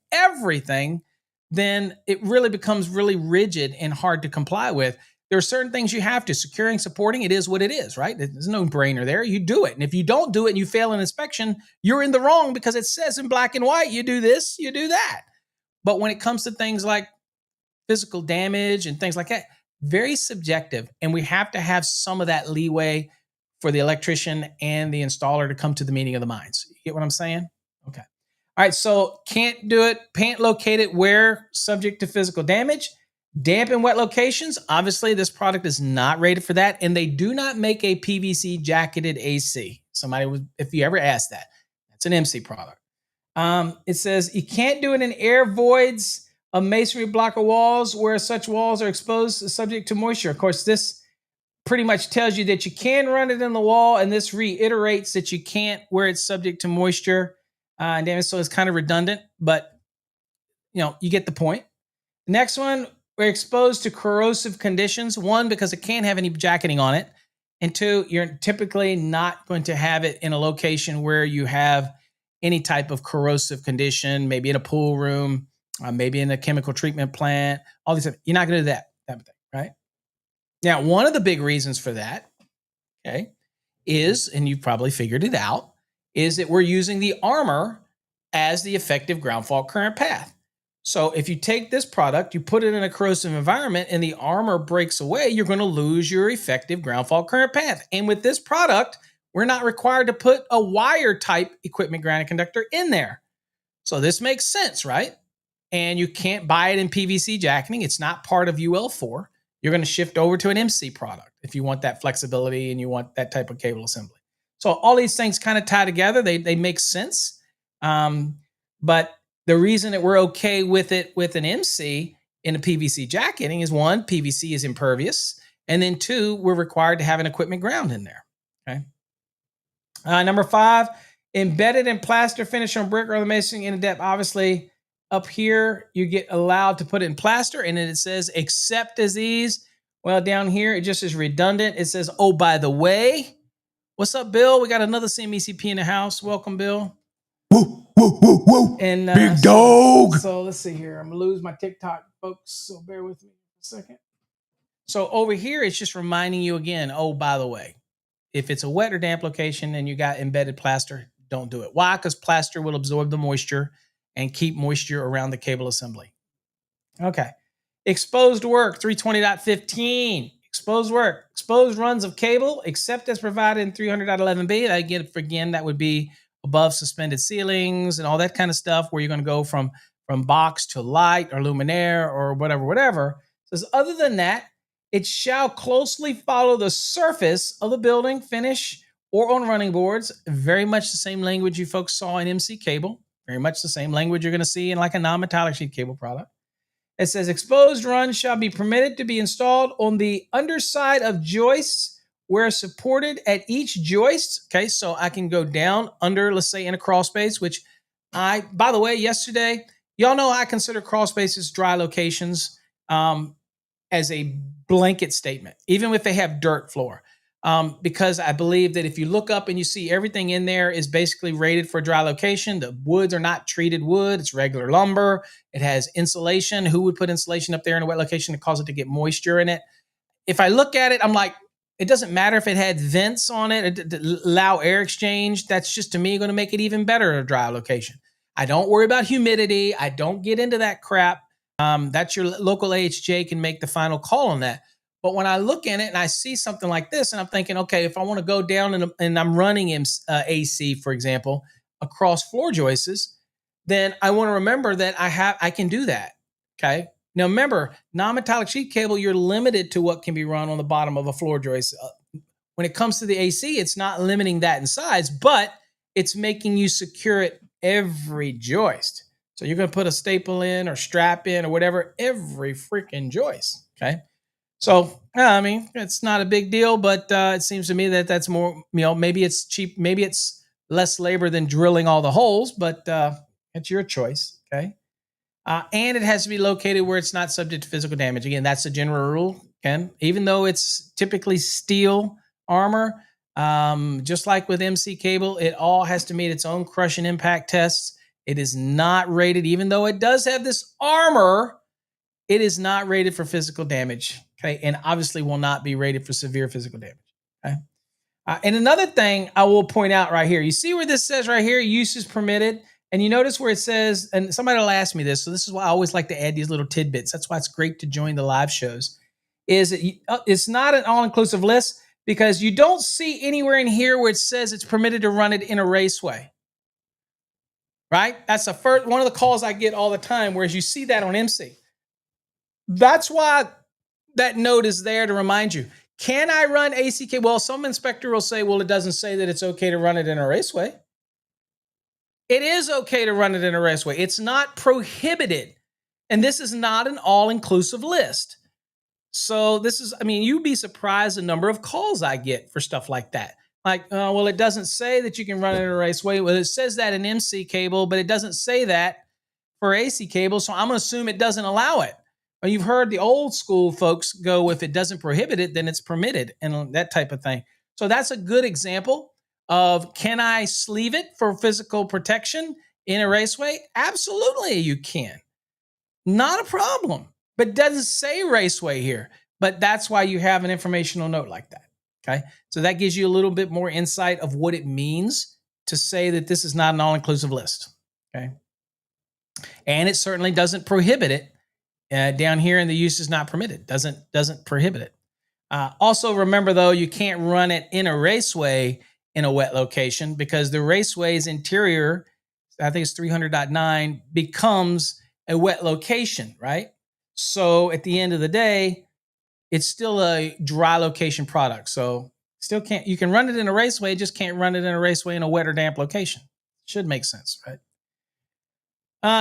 then it really becomes really rigid and hard to comply with. There are certain things you have to. Securing, supporting, it is what it is, right? There's no brainer there. You do it. And if you don't do it and you fail an inspection, you're in the wrong because it says in black and white, you do this, you do that. But when it comes to things like physical damage and things like that, very subjective. And we have to have some of that leeway for the electrician and the installer to come to the meeting of the minds. You get what I'm saying? Okay. All right. So can't do it. Can't locate it where subject to physical damage. Damp and wet locations. Obviously, this product is not rated for that. And they do not make a PVC jacketed AC. If you ever asked that, that's an MC product. It says you can't do it in air voids of masonry block or walls where such walls are exposed subject to moisture. Of course, this pretty much tells you that you can run it in the wall, and this reiterates that you can't where it's subject to moisture and damage. So it's kind of redundant, but you get the point. Next one, we're exposed to corrosive conditions. One, because it can't have any jacketing on it. And two, you're typically not going to have it in a location where you have any type of corrosive condition, maybe in a pool room, maybe in a chemical treatment plant, all these things. You're not going to do that type of thing, right? Now, one of the big reasons for that, okay, is, and you've probably figured it out, is that we're using the armor as the effective ground fault current path. So if you take this product, you put it in a corrosive environment and the armor breaks away, you're going to lose your effective ground fault current path. And with this product, we're not required to put a wire type equipment grounding conductor in there. So this makes sense, right? And you can't buy it in PVC jacketing. It's not part of UL4. You're going to shift over to an MC product if you want that flexibility and you want that type of cable assembly. So all these things kind of tie together. They make sense. But the reason that we're okay with it with an MC in a PVC jacketing is one, PVC is impervious. And then two, we're required to have an equipment ground in there. Okay. Number 5, embedded in plaster finish on brick or the masonry in depth. Obviously, up here, you get allowed to put it in plaster, and then it says, except as these. Well, down here, it just is redundant. It says, oh, by the way. What's up, Bill? We got another CMECP in the house. Welcome, Bill. Woo, woo, woo, woo. And, big dog. So let's see here. I'm going to lose my TikTok, folks, so bear with me a second. So over here, it's just reminding you again, oh, by the way, if it's a wet or damp location and you got embedded plaster, don't do it. Why? Because plaster will absorb the moisture and keep moisture around the cable assembly. Okay. Exposed work, 320.15. Exposed work. Exposed runs of cable, except as provided in 300.11b. Again, that would be above suspended ceilings and all that kind of stuff where you're going to go from box to light or luminaire or whatever. It says, other than that, it shall closely follow the surface of the building, finish, or on running boards. Very much the same language you folks saw in MC cable. Very much the same language you're going to see in like a non-metallic sheet cable product. It says exposed runs shall be permitted to be installed on the underside of joists where supported at each joist. Okay, so I can go down under, let's say in a crawl space, which by the way, yesterday, y'all know I consider crawl spaces dry locations as a blanket statement, even if they have dirt floor. Because I believe that if you look up and you see everything in there is basically rated for a dry location, the woods are not treated wood, it's regular lumber, it has insulation. Who would put insulation up there in a wet location to cause it to get moisture in it? If I look at it, I'm like, it doesn't matter if it had vents on it, allow air exchange. That's just to me going to make it even better at a dry location. I don't worry about humidity. I don't get into that crap. That's your local AHJ can make the final call on that. But when I look in it and I see something like this and I'm thinking, okay, if I want to go down and I'm running AC, for example, across floor joists, then I want to remember that I can do that. Okay. Now remember, non-metallic sheet cable, you're limited to what can be run on the bottom of a floor joist. When it comes to the AC, it's not limiting that in size, but it's making you secure it every joist. So you're going to put a staple in or strap in or whatever, every freaking joist. Okay. So, I mean, it's not a big deal, but it seems to me that that's more, maybe it's cheap. Maybe it's less labor than drilling all the holes, but it's your choice. Okay. And it has to be located where it's not subject to physical damage. Again, that's the general rule. Okay. Even though it's typically steel armor, just like with MC cable, it all has to meet its own crush and impact tests. It is not rated, even though it does have this armor, it is not rated for physical damage. Okay. And obviously will not be rated for severe physical damage. Okay. And another thing I will point out right here, you see where this says right here, use is permitted. And you notice where it says, and somebody will ask me this, so this is why I always like to add these little tidbits. That's why it's great to join the live shows. Is it's not an all-inclusive list because you don't see anywhere in here where it says it's permitted to run it in a raceway. Right? That's the first one of the calls I get all the time, whereas you see that on MC. That's why that note is there to remind you. Can I run ACK? Well, some inspector will say, well, it doesn't say that it's okay to run it in a raceway. It is okay to run it in a raceway. It's not prohibited. And this is not an all-inclusive list. So this is, I mean, you'd be surprised the number of calls I get for stuff like that. Like, well, it doesn't say that you can run it in a raceway. Well, it says that in MC cable, but it doesn't say that for AC cable. So I'm going to assume it doesn't allow it. Or you've heard the old school folks go, if it doesn't prohibit it, then it's permitted, and that type of thing. So that's a good example of, can I sleeve it for physical protection in a raceway? Absolutely, you can. Not a problem. But it doesn't say raceway here. But that's why you have an informational note like that. Okay. So that gives you a little bit more insight of what it means to say that this is not an all-inclusive list. Okay. And it certainly doesn't prohibit it. Down here in the use is not permitted. Doesn't prohibit it. Also remember though, you can't run it in a raceway in a wet location, because the raceway's interior, I think it's 300.9, becomes a wet location, right? So at the end of the day, it's still a dry location product. So still can't, you can run it in a raceway, just can't run it in a raceway in a wet or damp location. Should make sense, right?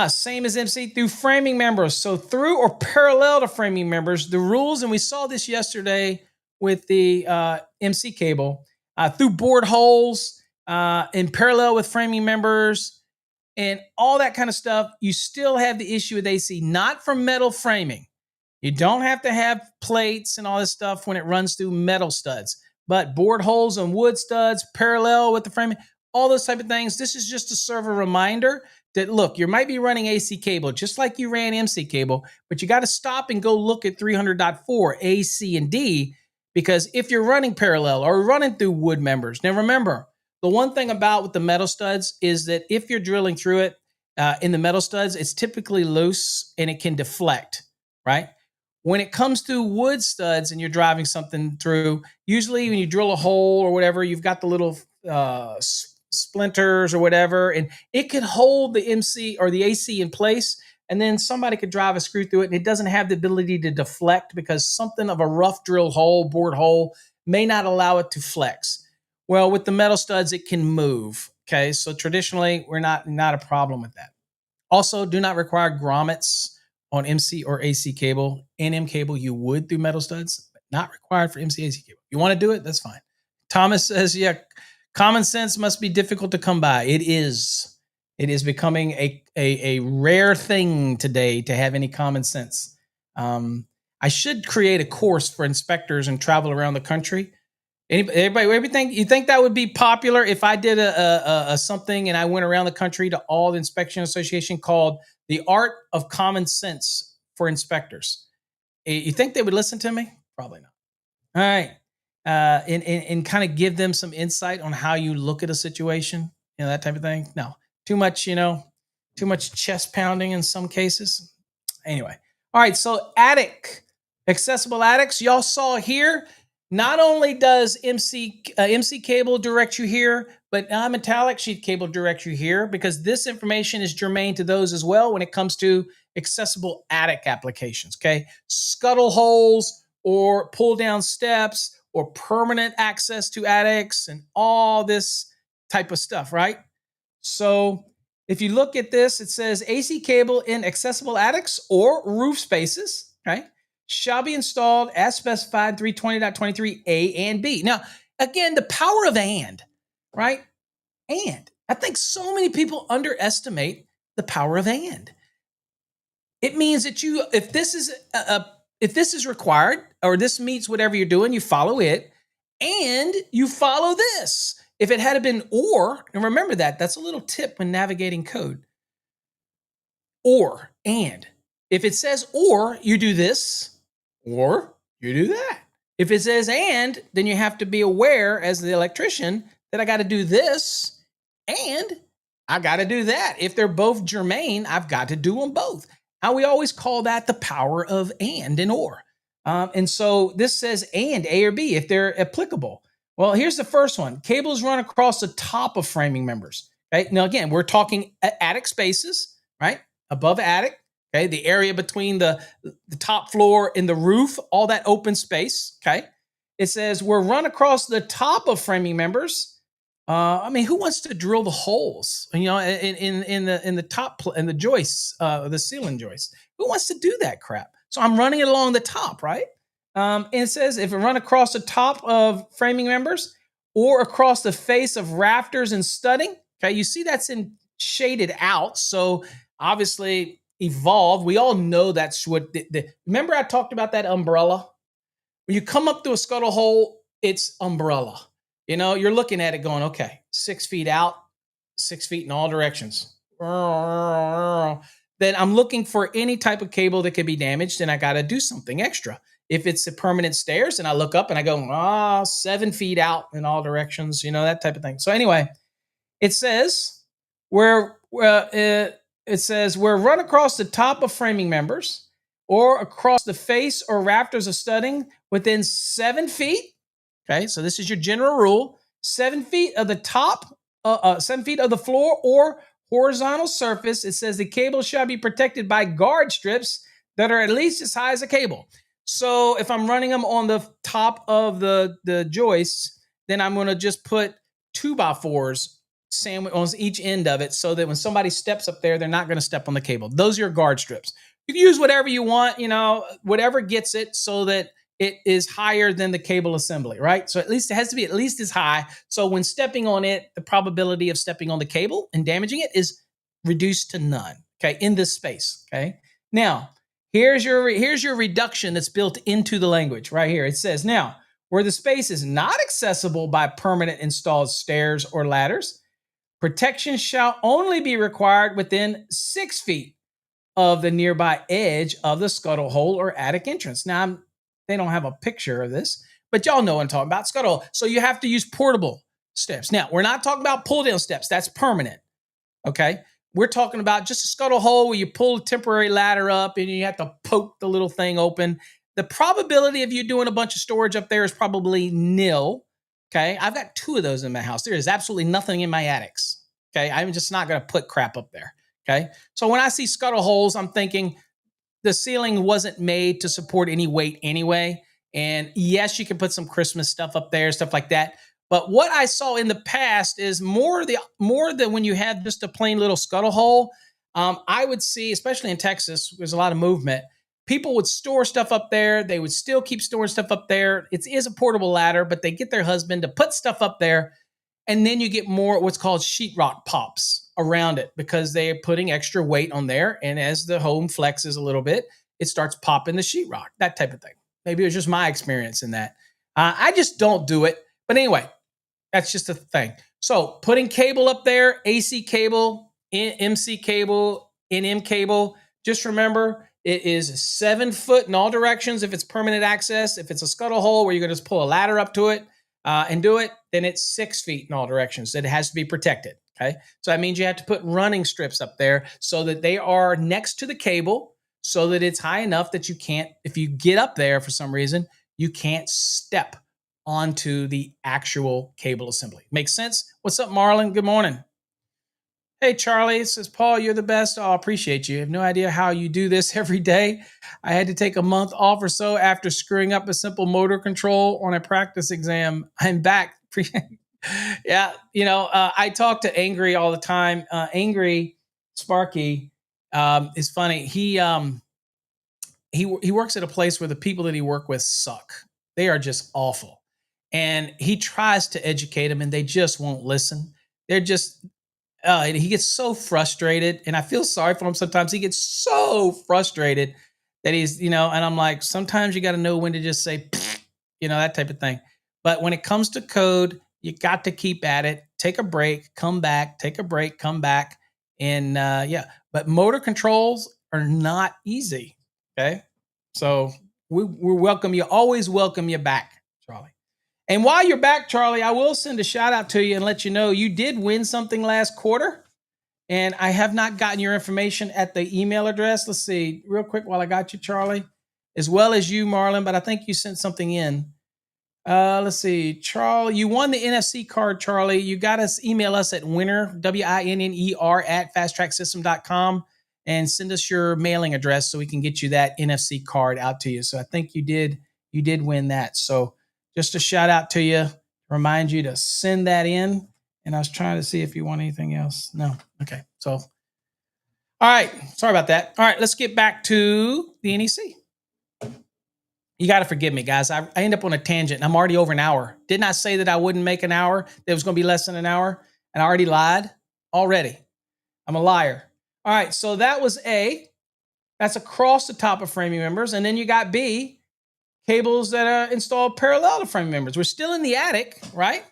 Same as MC through framing members. So through or parallel to framing members, the rules, and we saw this yesterday with the MC cable, through board holes, in parallel with framing members, and all that kind of stuff, you still have the issue with AC, not from metal framing. You don't have to have plates and all this stuff when it runs through metal studs, but board holes and wood studs, parallel with the framing, all those type of things. This is just to serve a reminder that, look, you might be running AC cable just like you ran MC cable, but you got to stop and go look at 300.4 A, C, and D, because if you're running parallel or running through wood members, now remember, the one thing about with the metal studs is that if you're drilling through it in the metal studs, it's typically loose and it can deflect, right? When it comes to wood studs and you're driving something through, usually when you drill a hole or whatever, you've got the little splinters or whatever, and it could hold the MC or the AC in place, and then somebody could drive a screw through it, and it doesn't have the ability to deflect because something of a rough drill hole, bored hole, may not allow it to flex. Well, with the metal studs, it can move. Okay, so traditionally, we're not a problem with that. Also, do not require grommets on MC or AC cable. NM cable, you would through metal studs, but not required for MC AC cable. You want to do it? That's fine. Thomas says, yeah, common sense must be difficult to come by. It is. It is becoming a rare thing today to have any common sense. I should create a course for inspectors and travel around the country. Everybody, you think that would be popular if I did a something and I went around the country to all the inspection association called The Art of Common Sense for Inspectors? You think they would listen to me? Probably not. All right. And kind of give them some insight on how you look at a situation, that type of thing. No, too much, too much chest pounding in some cases. Anyway. All right. So accessible attics, y'all saw here. Not only does MC cable direct you here, but metallic sheet cable directs you here, because this information is germane to those as well when it comes to accessible attic applications. Okay, scuttle holes or pull down steps or permanent access to attics and all this type of stuff, right? So if you look at this, it says AC cable in accessible attics or roof spaces, right, shall be installed as specified 320.23 A and B. Now, again, the power of and, right? And. I think so many people underestimate the power of and. It means that if this is required, or this meets whatever you're doing, you follow it, and you follow this. If it had been or, and remember that's a little tip when navigating code. Or, and. If it says or, you do this, or you do that. If it says and, then you have to be aware as the electrician that I got to do this and I got to do that. If they're both germane, I've got to do them both. Now, we always call that the power of and or. And so this says and A or B if they're applicable. Well, here's the first one. Cables run across the top of framing members. Okay. Now, again, we're talking attic spaces, right? Above attic. Okay, the area between the top floor and the roof, all that open space. Okay, it says we're run across the top of framing members. Who wants to drill the holes? In the top in the joists, the ceiling joists. Who wants to do that crap? So I'm running it along the top, right? And it says if it run across the top of framing members or across the face of rafters and studding. Okay, you see that's in shaded out. So obviously, evolved. We all know that's what. Remember, I talked about that umbrella. When you come up through a scuttle hole, it's umbrella. You're looking at it going, okay, 6 feet out, 6 feet in all directions. Then I'm looking for any type of cable that could be damaged, and I got to do something extra. If it's a permanent stairs, and I look up and I go, 7 feet out in all directions, that type of thing. So anyway, it says where run across the top of framing members or across the face or rafters of studding within 7 feet. Okay, so this is your general rule: 7 feet of the top, 7 feet of the floor or horizontal surface. It says the cable shall be protected by guard strips that are at least as high as a cable. So if I'm running them on the top of the joists, then I'm going to just put 2x4s sandwich on each end of it, so that when somebody steps up there, they're not going to step on the cable. Those are your guard strips. You can use whatever you want, whatever gets it so that it is higher than the cable assembly, right? So at least it has to be at least as high. So when stepping on it, the probability of stepping on the cable and damaging it is reduced to none. Okay, in this space. Okay. Now, here's your reduction that's built into the language right here. It says, now, where the space is not accessible by permanent installed stairs or ladders, protection shall only be required within 6 feet of the nearby edge of the scuttle hole or attic entrance. Now, they don't have a picture of this, but y'all know what I'm talking about, scuttle hole. So you have to use portable steps. Now, we're not talking about pull-down steps. That's permanent, okay? We're talking about just a scuttle hole where you pull a temporary ladder up and you have to poke the little thing open. The probability of you doing a bunch of storage up there is probably nil. Okay, I've got 2 of those in my house. There is absolutely nothing in my attics. Okay, I'm just not going to put crap up there. Okay, so when I see scuttle holes, I'm thinking the ceiling wasn't made to support any weight anyway. And yes, you can put some Christmas stuff up there, stuff like that. But what I saw in the past is more than when you had just a plain little scuttle hole. I would see, especially in Texas, there's a lot of movement. People would store stuff up there. They would still keep storing stuff up there. It is a portable ladder, but they get their husband to put stuff up there. And then you get more what's called sheetrock pops around it because they're putting extra weight on there. And as the home flexes a little bit, it starts popping the sheetrock, that type of thing. Maybe it was just my experience in that. I just don't do it. But anyway, that's just a thing. So putting cable up there, AC cable, MC cable, NM cable, just remember, it is 7 foot in all directions if it's permanent access. If it's a scuttle hole where you're going to just pull a ladder up to it and do it, then it's 6 feet in all directions. It has to be protected. Okay. So that means you have to put running strips up there so that they are next to the cable so that it's high enough that you can't, if you get up there for some reason, you can't step onto the actual cable assembly. Makes sense? What's up, Marlon? Good morning. Hey, Charlie, says, Paul, you're the best. Oh, I appreciate you. I have no idea how you do this every day. I had to take a month off or so after screwing up a simple motor control on a practice exam. I'm back. Yeah, I talk to Angry all the time. Angry Sparky is funny. He works at a place where the people that he work with suck. They are just awful. And he tries to educate them and they just won't listen. They're just and he gets so frustrated, and I feel sorry for him sometimes. He gets so frustrated that he's, and I'm like, sometimes you got to know when to just say, that type of thing. But when it comes to code, you got to keep at it. Take a break, come back, take a break, come back. And but motor controls are not easy. Okay. So we welcome you, always welcome you back, Charlie. And while you're back, Charlie, I will send a shout out to you and let you know you did win something last quarter. And I have not gotten your information at the email address. Let's see real quick while I got you, Charlie, as well as you, Marlon, but I think you sent something in. Let's see, Charlie, you won the NFC card, Charlie. You got us, email us at winner, WINNER at fasttracksystem.com and send us your mailing address so we can get you that NFC card out to you. So I think you did win that. So just a shout out to you, remind you to send that in. And I was trying to see if you want anything else. No. Okay. So, all right. Sorry about that. All right. Let's get back to the NEC. You got to forgive me, guys. I end up on a tangent and I'm already over an hour. Didn't I say that I wouldn't make an hour? That it was going to be less than an hour? And I already lied already. I'm a liar. All right. So that was A. That's across the top of framing members. And then you got B, cables that are installed parallel to framing members. We're still in the attic, right?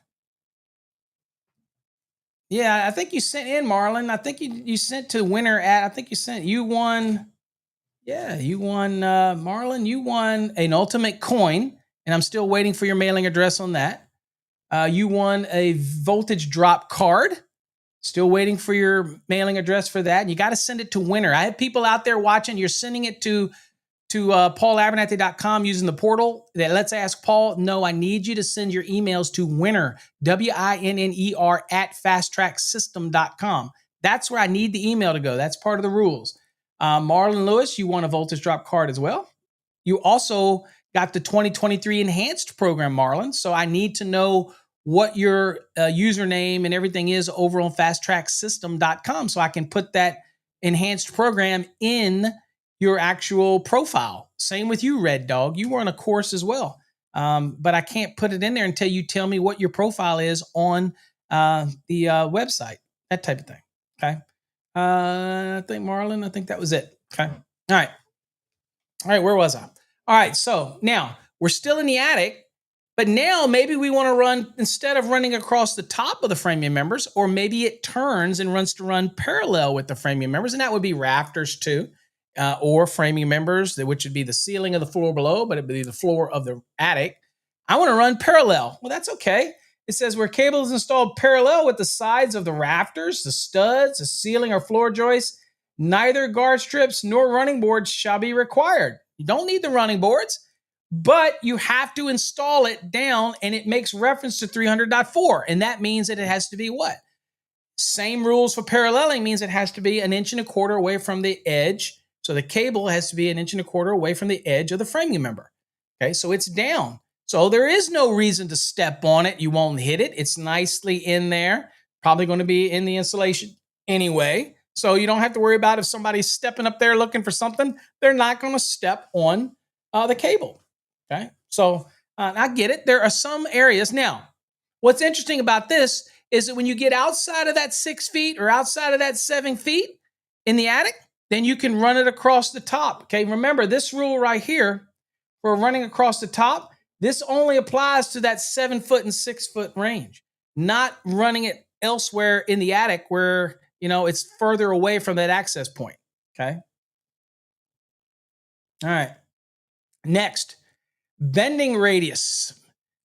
Yeah, I think you sent in, Marlon. I think you sent to winner at, I think you sent, you won. Yeah, you won, Marlon. You won an ultimate coin, and I'm still waiting for your mailing address on that. You won a voltage drop card. Still waiting for your mailing address for that. And you got to send it to winner. I have people out there watching. You're sending it to paulabernathy.com using the portal that Let's Ask Paul. No, I need you to send your emails to winner, WINNER, at fasttracksystem.com. That's where I need the email to go. That's part of the rules. Marlon Lewis, you won a voltage drop card as well. You also got the 2023 enhanced program, Marlon. So I need to know what your username and everything is over on fasttracksystem.com so I can put that enhanced program in your actual profile. Same with you, Red Dog. You were on a course as well. But I can't put it in there until you tell me what your profile is on the website, that type of thing. Okay. I think Marlon, I think that was it. Okay. All right. All right. Where was I? All right. So now we're still in the attic, but now maybe we want to run, instead of running across the top of the framing members, or maybe it turns and runs to run parallel with the framing members. And that would be rafters too, or framing members, which would be the ceiling of the floor below, but it'd be the floor of the attic. I want to run parallel. Well, that's okay. It says where cable is installed parallel with the sides of the rafters, the studs, the ceiling or floor joists, neither guard strips nor running boards shall be required. You don't need the running boards, but you have to install it down, and it makes reference to 300.4. And that means that it has to be what? Same rules for paralleling means it has to be 1.25 inches away from the edge. So the cable has to be 1.25 inches away from the edge of the framing member. Okay, so it's down. So there is no reason to step on it. You won't hit it. It's nicely in there. Probably going to be in the insulation anyway. So you don't have to worry about if somebody's stepping up there looking for something. They're not going to step on the cable. Okay, so I get it. There are some areas. Now, what's interesting about this is that when you get outside of that 6 feet or outside of that 7 feet in the attic, then you can run it across the top. Okay, remember this rule right here for running across the top. This only applies to that 7 foot and 6 foot range, not running it elsewhere in the attic where, you know, it's further away from that access point. Okay. All right. Next, bending radius.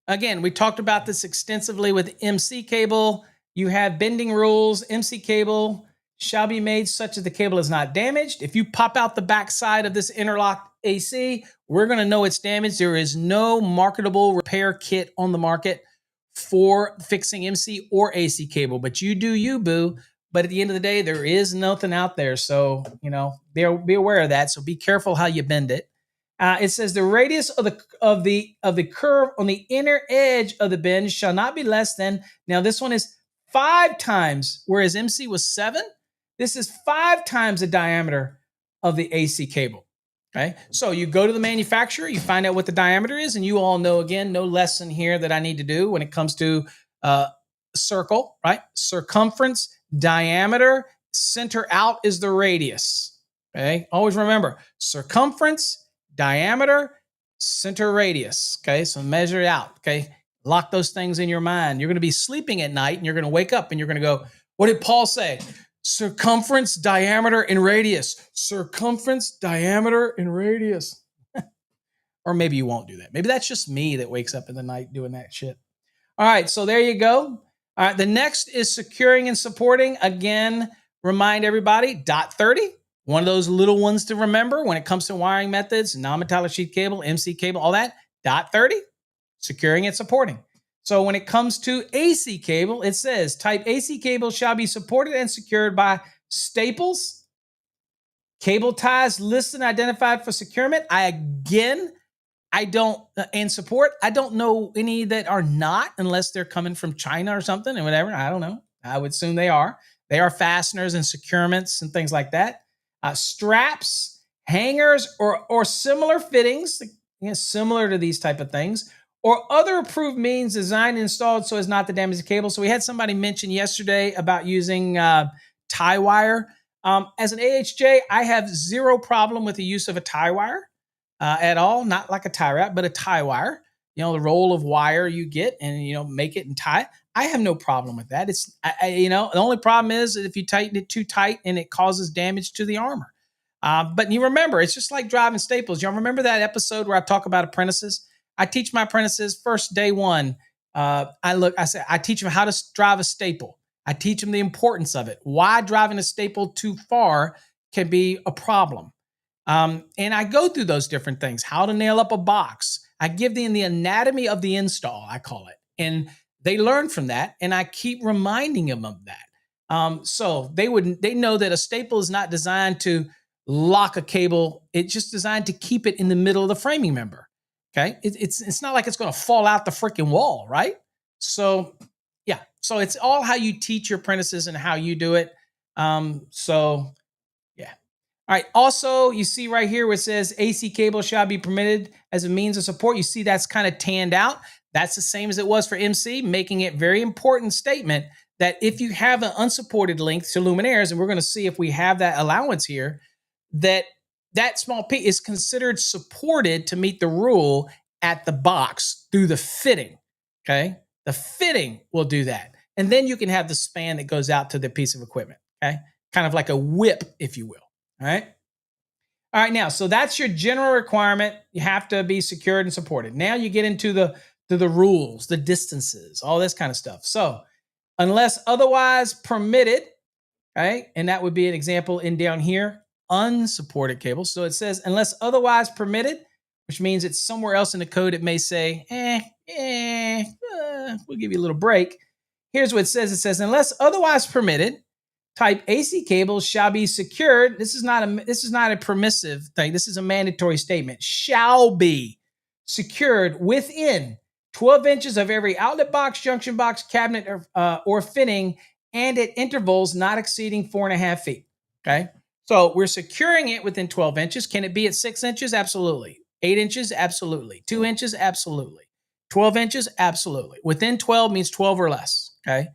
Again, we talked about this extensively with MC cable. You have bending rules. MC cable shall be made such that the cable is not damaged. If you pop out the back side of this interlocked AC, we're going to know it's damaged. There is no marketable repair kit on the market for fixing MC or AC cable, but you do you, boo. But at the end of the day, there is nothing out there. So, you know, be aware of that. So be careful how you bend it. It says the radius of the curve on the inner edge of the bend shall not be less than. Now this one is 5 times, whereas MC was 7. This is 5 times the diameter of the AC cable. Okay, so you go to the manufacturer, you find out what the diameter is, and you all know, again, no lesson here that I need to do when it comes to circle, right? Circumference, diameter, center out is the radius. Okay, always remember circumference, diameter, center radius. Okay, so measure it out. Okay, lock those things in your mind. You're going to be sleeping at night and you're going to wake up and you're going to go, what did Paul say? Circumference, diameter, and radius. Circumference, diameter, and radius. Or maybe you won't do that. Maybe that's just me that wakes up in the night doing that shit. All right, so there you go. All right, the next is securing and supporting. Again, remind everybody, dot 30. One of those little ones to remember when it comes to wiring methods, non-metallic sheet cable, MC cable, all that. Dot 30, securing and supporting. So when it comes to AC cable, it says type AC cable shall be supported and secured by staples, cable ties listed and identified for securement. I don't, and support, I don't know any that are not, unless they're coming from China or something and whatever. I don't know. I would assume they are. They are fasteners and securements and things like that. Straps, hangers, or similar fittings, similar to these type of things, or other approved means designed and installed so as not to damage the cable. So we had somebody mention yesterday about using tie wire. As an AHJ, I have zero problem with the use of a tie wire at all. Not like a tie wrap, but a tie wire. The roll of wire you get and make it and tie it. I have no problem with that. The only problem is if you tighten it too tight and it causes damage to the armor. But you remember, it's just like driving staples. Y'all remember that episode where I talk about apprentices? I teach my apprentices first day one. I teach them how to drive a staple. I teach them the importance of it. Why driving a staple too far can be a problem. And I go through those different things. How to nail up a box. I give them the anatomy of the install, I call it. And they learn from that. And I keep reminding them of that. So they know that a staple is not designed to lock a cable. It's just designed to keep it in the middle of the framing member. Okay. It's not like it's going to fall out the freaking wall, right? So yeah. So it's all how you teach your apprentices and how you do it. So yeah. All right. Also, you see right here where it says AC cable shall be permitted as a means of support. You see that's kind of tanned out. That's the same as it was for MC, making it very important statement that if you have an unsupported link to luminaires, and we're going to see if we have that allowance here, that small piece is considered supported to meet the rule at the box through the fitting. Okay. The fitting will do that. And then you can have the span that goes out to the piece of equipment. Okay. Kind of like a whip, if you will. All right. All right. Now, so that's your general requirement. You have to be secured and supported. Now you get into the rules, the distances, all this kind of stuff. So unless otherwise permitted, okay, and that would be an example in down here, unsupported cables. So it says unless otherwise permitted, which means it's somewhere else in the code. It may say, we'll give you a little break. Here's what it says. It says, unless otherwise permitted, type AC cables shall be secured. This is not a permissive thing. This is a mandatory statement. Shall be secured within 12 inches of every outlet box, junction box, cabinet, or fitting, and at intervals not exceeding 4.5 feet. Okay. So we're securing it within 12 inches. Can it be at 6 inches? Absolutely. 8 inches? Absolutely. 2 inches? Absolutely. 12 inches? Absolutely. Within 12 means 12 or less. Okay.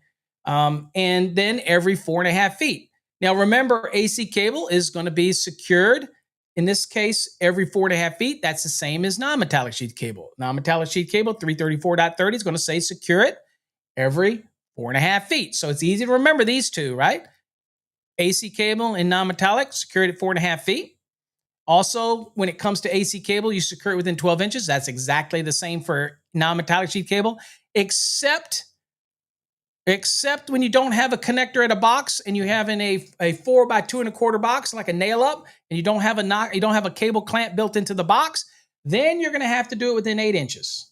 And then every 4.5 feet. Now, remember, AC cable is going to be secured. In this case, every 4.5 feet. That's the same as non-metallic sheath cable. Non-metallic sheath cable 334.30 is going to say secure it every 4.5 feet. So it's easy to remember these two, right? AC cable and non-metallic, secure it at 4.5 feet. Also, when it comes to AC cable, you secure it within 12 inches. That's exactly the same for non-metallic sheath cable, except when you don't have a connector at a box and you have in a 4 by 2.25 box, like a nail up, and you don't have a cable clamp built into the box, then you're going to have to do it within 8 inches.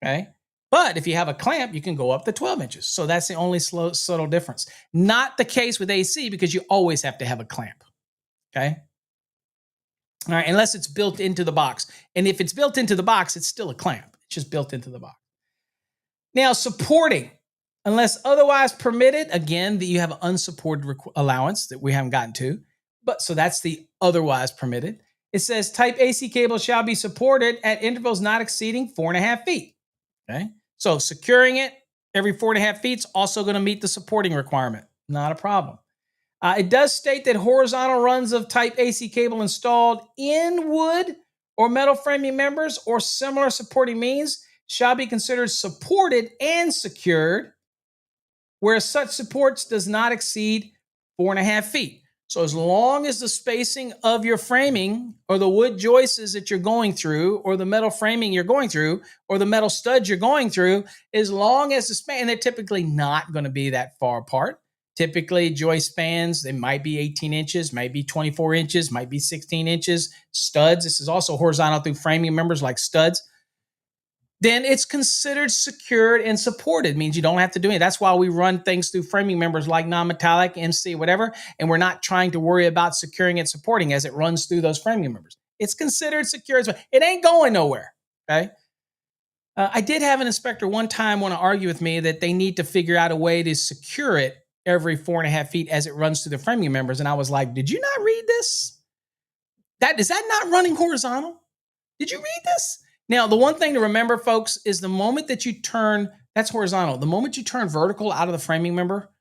Okay. But if you have a clamp, you can go up to 12 inches. So that's the only subtle difference. Not the case with AC because you always have to have a clamp. Okay. All right. Unless it's built into the box. And if it's built into the box, it's still a clamp. It's just built into the box. Now, supporting. Unless otherwise permitted, again, that you have an unsupported allowance that we haven't gotten to. But so that's the otherwise permitted. It says type AC cable shall be supported at intervals not exceeding 4.5 feet. Okay. So securing it every 4.5 feet is also going to meet the supporting requirement. Not a problem. It does state that horizontal runs of type AC cable installed in wood or metal framing members or similar supporting means shall be considered supported and secured where such supports does not exceed 4.5 feet. So as long as the spacing of your framing or the wood joists that you're going through or the metal framing you're going through or the metal studs you're going through, as long as the span, and they're typically not going to be that far apart. Typically joist spans, they might be 18 inches, might be 24 inches, might be 16 inches. Studs, this is also horizontal through framing members like studs. Then it's considered secured and supported. It means you don't have to do it. That's why we run things through framing members like non-metallic, MC, whatever, and we're not trying to worry about securing and supporting as it runs through those framing members. It's considered secure. It ain't going nowhere, okay? I did have an inspector one time want to argue with me that they need to figure out a way to secure it every 4.5 feet as it runs through the framing members, and I was like, did you not read this? Is that not running horizontal? Did you read this? Now, the one thing to remember, folks, is the moment that you turn, that's horizontal. The moment you turn vertical out of the framing member,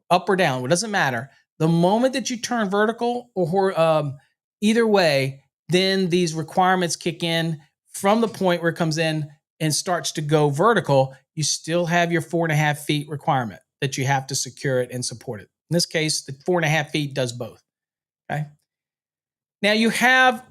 up or down, it doesn't matter. The moment that you turn vertical or either way, then these requirements kick in from the point where it comes in and starts to go vertical. You still have your 4.5 feet requirement that you have to secure it and support it. In this case, the 4.5 feet does both. Okay. Now you have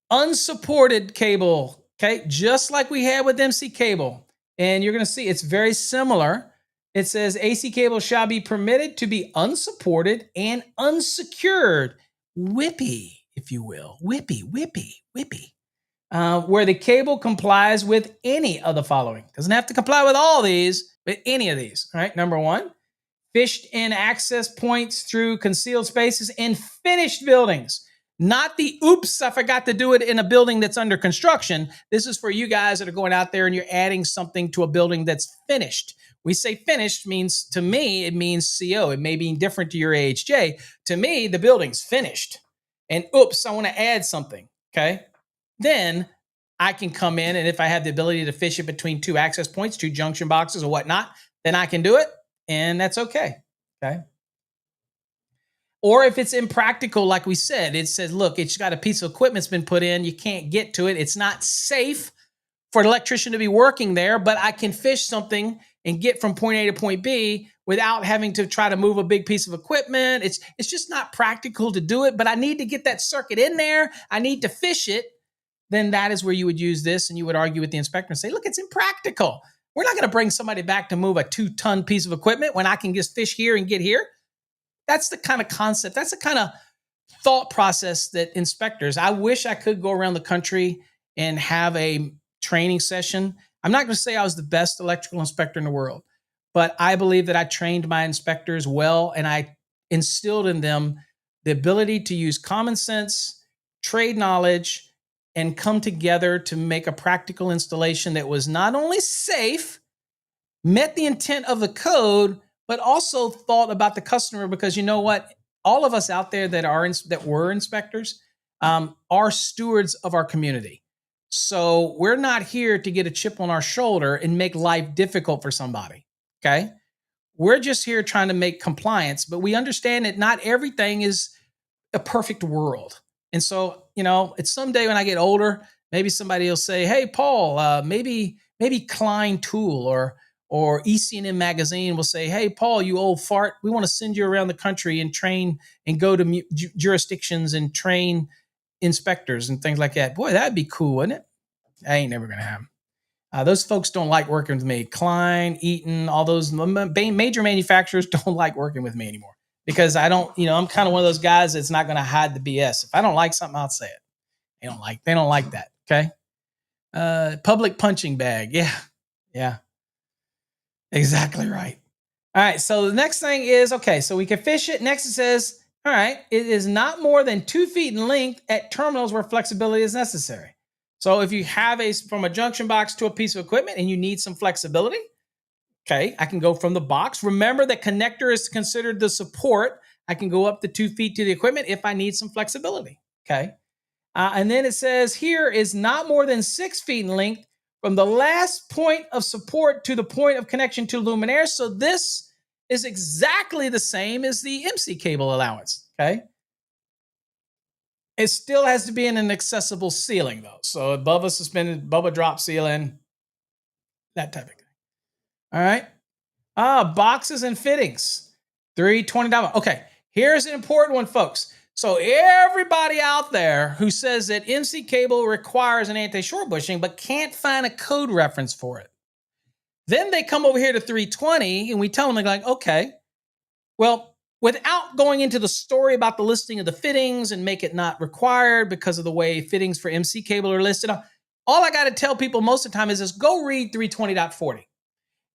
unsupported cable, okay, just like we had with MC cable. And you're going to see it's very similar. It says AC cable shall be permitted to be unsupported and unsecured. Whippy, if you will. Whippy, whippy, whippy. Where the cable complies with any of the following. Doesn't have to comply with all these, but any of these. All right. Number one, fished in access points through concealed spaces in finished buildings. Not the oops, I forgot to do it in a building that's under construction. This is for you guys that are going out there and you're adding something to a building that's finished. We say finished means, to me, it means CO. It may be different to your AHJ. To me, the building's finished. And oops, I want to add something. Okay. Then I can come in, and if I have the ability to fish it between two access points, two junction boxes or whatnot, then I can do it. And that's okay. Okay. Or if it's impractical, like we said, it says, look, it's got a piece of equipment's been put in. You can't get to it. It's not safe for an electrician to be working there, but I can fish something and get from point A to point B without having to try to move a big piece of equipment. It's just not practical to do it, but I need to get that circuit in there. I need to fish it. Then that is where you would use this, and you would argue with the inspector and say, look, it's impractical. We're not going to bring somebody back to move a 2-ton piece of equipment when I can just fish here and get here. That's the kind of concept. That's the kind of thought process that inspectors, I wish I could go around the country and have a training session. I'm not going to say I was the best electrical inspector in the world, but I believe that I trained my inspectors well, and I instilled in them the ability to use common sense, trade knowledge, and come together to make a practical installation that was not only safe, met the intent of the code, but also thought about the customer. Because you know what? All of us out there that were inspectors are stewards of our community. So we're not here to get a chip on our shoulder and make life difficult for somebody. Okay. We're just here trying to make compliance, but we understand that not everything is a perfect world. And so, it's someday when I get older, maybe somebody will say, hey, Paul, maybe Klein Tool or EC&M Magazine will say, hey, Paul, you old fart, we want to send you around the country and train and go to jurisdictions and train inspectors and things like that. Boy, that'd be cool, wouldn't it? I ain't never going to happen. Those folks don't like working with me. Klein, Eaton, all those major manufacturers don't like working with me anymore because I don't, I'm kind of one of those guys that's not going to hide the BS. If I don't like something, I'll say it. They don't like that. Okay. Public punching bag. Yeah. Yeah. Exactly right. All right. So the next thing is, okay, so we can fish it. Next it says, all right, it is not more than 2 feet in length at terminals where flexibility is necessary. So if you have from a junction box to a piece of equipment and you need some flexibility, okay, I can go from the box. Remember that connector is considered the support. I can go up to 2 feet to the equipment if I need some flexibility. Okay. And then it says here is not more than 6 feet in length from the last point of support to the point of connection to luminaire. So this is exactly the same as the MC cable allowance. Okay. It still has to be in an accessible ceiling, though. So above a suspended, above a drop ceiling, that type of thing. All right. Boxes and fittings, $320. Okay. Here's an important one, folks. So everybody out there who says that MC cable requires an anti-short bushing but can't find a code reference for it, then they come over here to 320 and we tell them, they're like, okay, well, without going into the story about the listing of the fittings and make it not required because of the way fittings for MC cable are listed, all I got to tell people most of the time is just go read 320.40.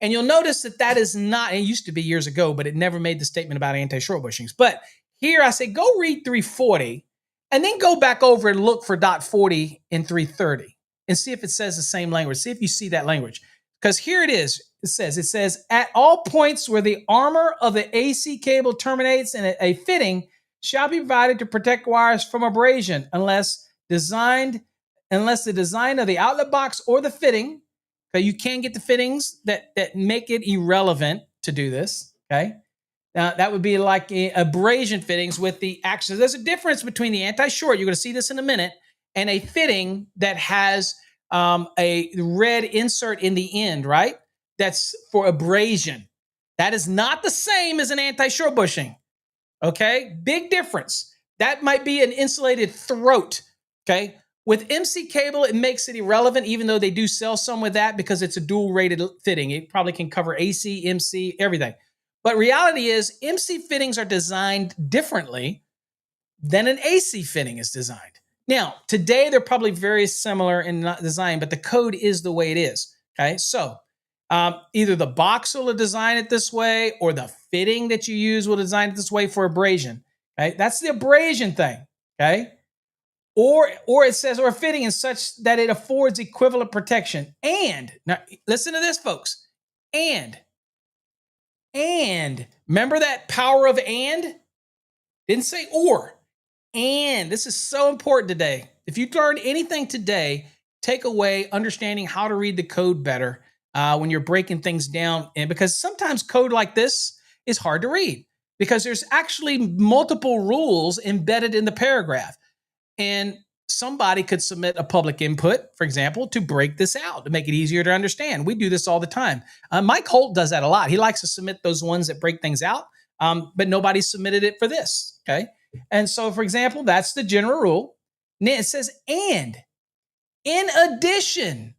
And you'll notice that is not, it used to be years ago, but it never made the statement about anti-short bushings. But here I say, go read 340 and then go back over and look for .40 in 330 and see if it says the same language. See if you see that language. Because here it is. It says, at all points where the armor of the AC cable terminates in a fitting shall be provided to protect wires from abrasion unless the design of the outlet box or the fitting, okay, you can get the fittings that make it irrelevant to do this, okay, That would be like abrasion fittings with the axis. There's a difference between the anti-short, you're going to see this in a minute, and a fitting that has a red insert in the end, right? That's for abrasion. That is not the same as an anti-short bushing. Okay, big difference. That might be an insulated throat. Okay, with MC cable, it makes it irrelevant, even though they do sell some with that because it's a dual rated fitting. It probably can cover AC, MC, everything. But reality is, MC fittings are designed differently than an AC fitting is designed. Now, today they're probably very similar in design, but the code is the way it is. Okay, so either the box will design it this way or the fitting that you use will design it this way for abrasion. Okay, that's the abrasion thing. Okay, or it says or fitting is such that it affords equivalent protection. And now listen to this, folks. And remember that power of and? Didn't say or. And this is so important today. If you learned anything today, take away understanding how to read the code better when you're breaking things down. And because sometimes code like this is hard to read because there's actually multiple rules embedded in the paragraph. And somebody could submit a public input, for example, to break this out, to make it easier to understand. We do this all the time. Mike Holt does that a lot. He likes to submit those ones that break things out, but nobody submitted it for this, okay? And so, for example, that's the general rule. And it says, and in addition,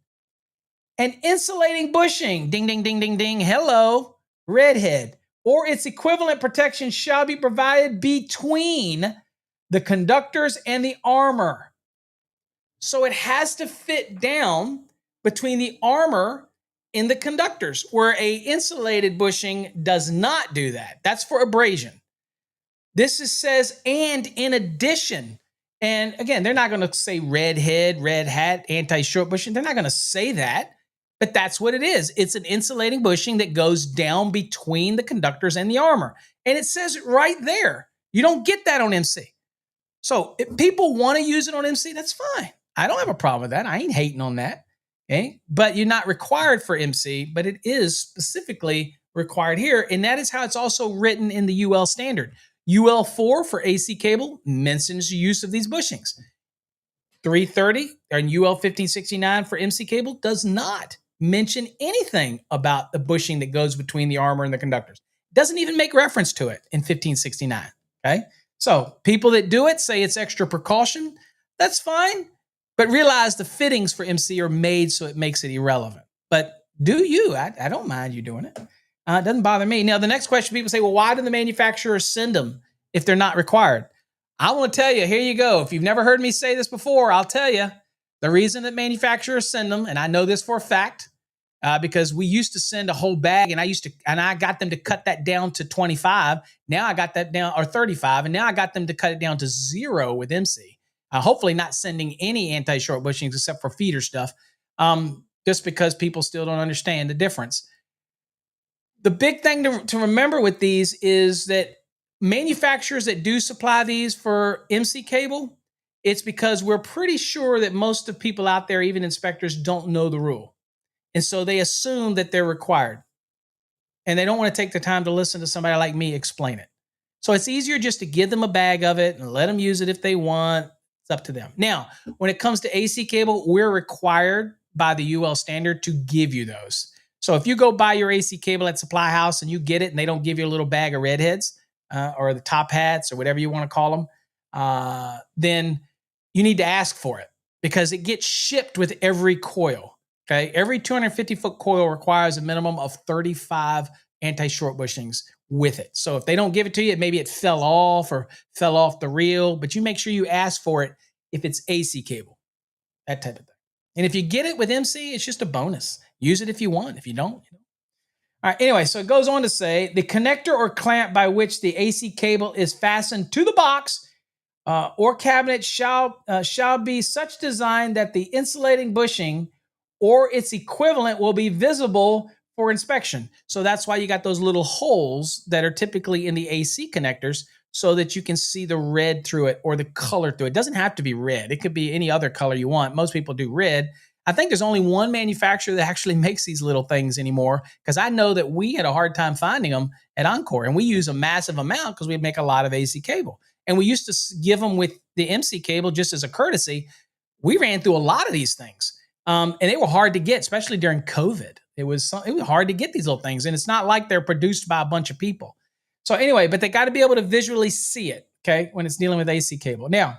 an insulating bushing, ding, ding, ding, ding, ding, hello, redhead, or its equivalent protection shall be provided between the conductors and the armor. So it has to fit down between the armor and the conductors, where a insulated bushing does not do that. That's for abrasion. This says, and in addition, and again, they're not going to say red head, red hat, anti-short bushing. They're not going to say that, but that's what it is. It's an insulating bushing that goes down between the conductors and the armor. And it says it right there. You don't get that on MC. So if people want to use it on MC, that's fine. I don't have a problem with that. I ain't hating on that. Okay. But you're not required for MC, but it is specifically required here. And that is how it's also written in the UL standard. UL4 for AC cable mentions the use of these bushings. 330 and UL 1569 for MC cable does not mention anything about the bushing that goes between the armor and the conductors. It doesn't even make reference to it in 1569. Okay. So people that do it say it's extra precaution. That's fine. But realize the fittings for MC are made so it makes it irrelevant. But do you? I don't mind you doing it. It doesn't bother me. Now, the next question, people say, well, why do the manufacturers send them if they're not required? I want to tell you, here you go. If you've never heard me say this before, I'll tell you. The reason that manufacturers send them, and I know this for a fact, because we used to send a whole bag, and I got them to cut that down to 25. Now I got that down, or 35, and now I got them to cut it down to 0 with MC. Hopefully not sending any anti-short bushings except for feeder stuff, just because people still don't understand the difference. The big thing to remember with these is that manufacturers that do supply these for MC cable, it's because we're pretty sure that most of people out there, even inspectors, don't know the rule. And so they assume that they're required. And they don't want to take the time to listen to somebody like me explain it. So it's easier just to give them a bag of it and let them use it if they want. It's up to them. Now, when it comes to AC cable, we're required by the UL standard to give you those. So if you go buy your AC cable at Supply House and you get it and they don't give you a little bag of redheads or the top hats or whatever you want to call them, then you need to ask for it because it gets shipped with every coil. Okay, every 250-foot coil requires a minimum of 35 anti-short bushings with it. So if they don't give it to you, maybe it fell off or fell off the reel, but you make sure you ask for it if it's AC cable, that type of thing. And if you get it with MC, it's just a bonus. Use it if you want. If you don't, you know. All right, anyway, so it goes on to say, the connector or clamp by which the AC cable is fastened to the box or cabinet shall be such design that the insulating bushing or its equivalent will be visible for inspection. So that's why you got those little holes that are typically in the AC connectors so that you can see the red through it or the color through it. It doesn't have to be red. It could be any other color you want. Most people do red. I think there's only one manufacturer that actually makes these little things anymore, because I know that we had a hard time finding them at Encore, and we use a massive amount because we make a lot of AC cable. And we used to give them with the MC cable just as a courtesy. We ran through a lot of these things, and they were hard to get, especially during COVID. It was hard to get these little things, and it's not like they're produced by a bunch of people. So anyway, but they got to be able to visually see it, okay, when it's dealing with AC cable. Now,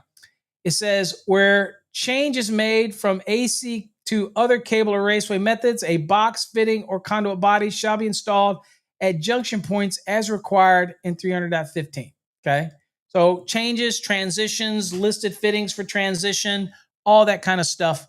it says where change is made from AC to other cable or raceway methods, a box fitting or conduit body shall be installed at junction points as required in 300.15. Okay. So changes, transitions, listed fittings for transition, all that kind of stuff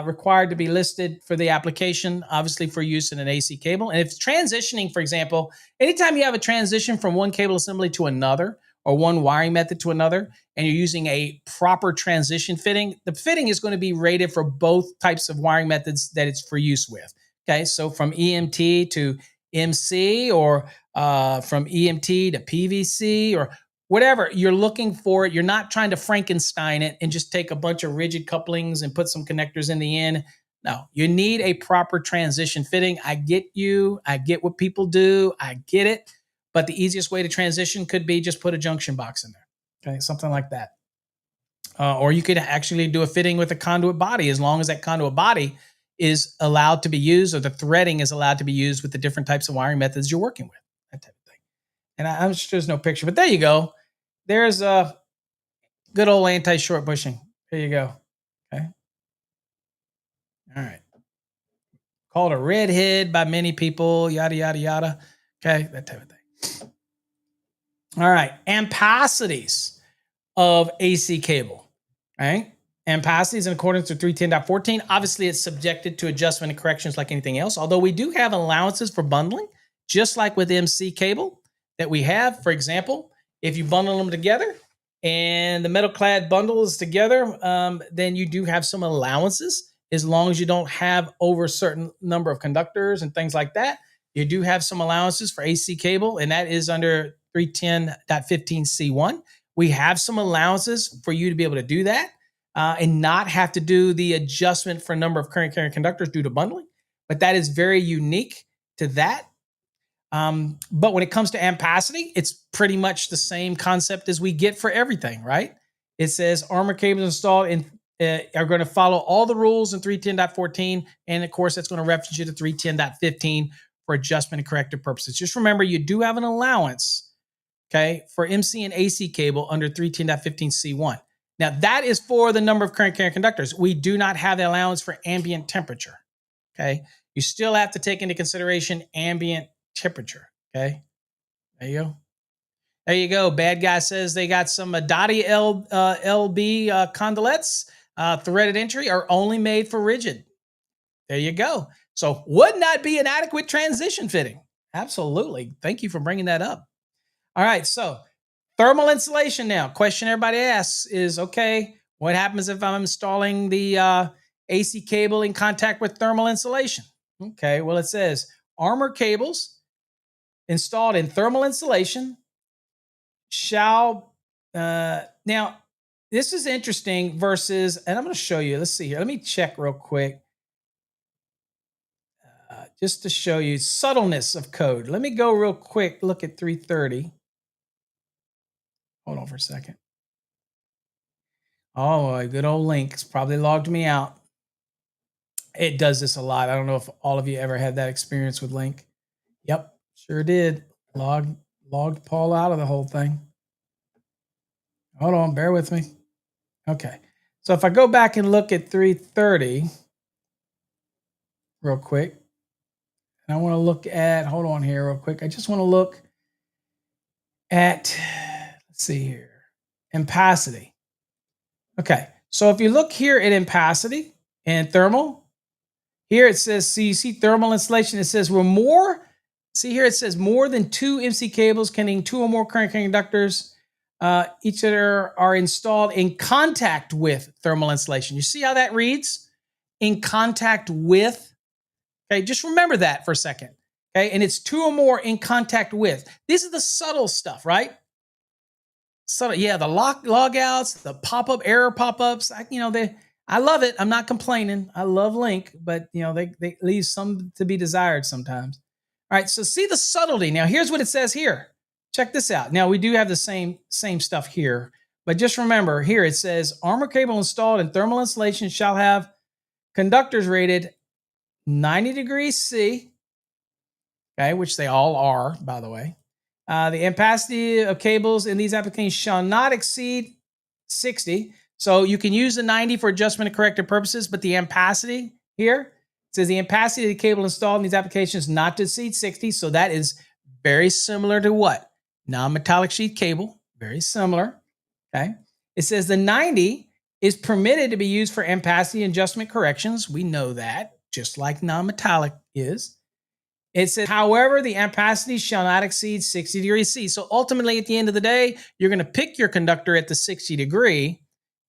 required to be listed for the application, obviously for use in an AC cable. And if it's transitioning, for example, anytime you have a transition from one cable assembly to another, or one wiring method to another, and you're using a proper transition fitting, the fitting is going to be rated for both types of wiring methods that it's for use with. Okay, so from EMT to MC, or from EMT to PVC, or whatever you're looking for. You're not trying to Frankenstein it and just take a bunch of rigid couplings and put some connectors in the end. No, you need a proper transition fitting. I get you. I get what people do. I get it. But the easiest way to transition could be just put a junction box in there. Okay, something like that. Or you could actually do a fitting with a conduit body, as long as that conduit body is allowed to be used, or the threading is allowed to be used with the different types of wiring methods you're working with, that type of thing. And I'm sure there's no picture, but there you go. There's a good old anti-short bushing. There you go. Okay. All right. Called a redhead by many people, yada, yada, yada. Okay, that type of thing. All right. Ampacities of AC cable. All right. Ampacities in accordance with 310.14. Obviously, it's subjected to adjustment and corrections like anything else, although we do have allowances for bundling, just like with MC cable that we have. For example, if you bundle them together and the metal clad bundle is together, then you do have some allowances, as long as you don't have over a certain number of conductors and things like that. You do have some allowances for AC cable, and that is under 310.15C1. We have some allowances for you to be able to do that and not have to do the adjustment for number of current carrying conductors due to bundling. But that is very unique to that. But when it comes to ampacity, it's pretty much the same concept as we get for everything, right? It says armor cables installed in are going to follow all the rules in 310.14. And of course, that's going to reference you to 310.15 for adjustment and corrective purposes. Just remember, you do have an allowance, okay, for MC and AC cable under 310.15C1. Now, that is for the number of current carrying conductors. We do not have the allowance for ambient temperature, okay? You still have to take into consideration ambient temperature, okay? There you go. There you go. Bad guy says they got some Dottie LB conduits, threaded entry, are only made for rigid. There you go. So wouldn't that be an adequate transition fitting? Absolutely. Thank you for bringing that up. All right, so thermal insulation now. Question everybody asks is, okay, what happens if I'm installing the AC cable in contact with thermal insulation? Okay, well, it says armor cables installed in thermal insulation shall, now, this is interesting versus, and I'm going to show you. Let's see here. Let me check real quick. Just to show you subtleness of code. Let me go real quick, look at 330. Hold on for a second. Oh, a good old Link's probably logged me out. It does this a lot. I don't know if all of you ever had that experience with Link. Yep, sure did. Logged Paul out of the whole thing. Hold on, bear with me. Okay. So if I go back and look at 330 real quick, and I want to look at, hold on here real quick. I just want to look at, let's see here, ampacity. Okay. So if you look here at ampacity and thermal, here it says, so you see thermal insulation, it says we're more, see here it says more than 2 MC cables containing 2 or more current carrying conductors, each other are installed in contact with thermal insulation. You see how that reads? In contact with. Okay, just remember that for a second. Okay, and it's 2 or more in contact with. This is the subtle stuff, right? Subtle, yeah, the log outs, the pop-up error pop-ups. I I love it. I'm not complaining. I love link, but they leave some to be desired sometimes. All right, so see the subtlety. Now here's what it says here. Check this out. Now we do have the same stuff here, but just remember here it says armor cable installed in thermal insulation shall have conductors rated 90 degrees C, okay, which they all are, by the way. The ampacity of cables in these applications shall not exceed 60. So you can use the 90 for adjustment and corrective purposes, but the ampacity here says the ampacity of the cable installed in these applications not to exceed 60. So that is very similar to what? Non-metallic sheath cable. Very similar. Okay. It says the 90 is permitted to be used for ampacity adjustment corrections. We know that, just like non-metallic is. It says, however, the ampacity shall not exceed 60 degrees C. So ultimately, at the end of the day, you're going to pick your conductor at the 60 degree,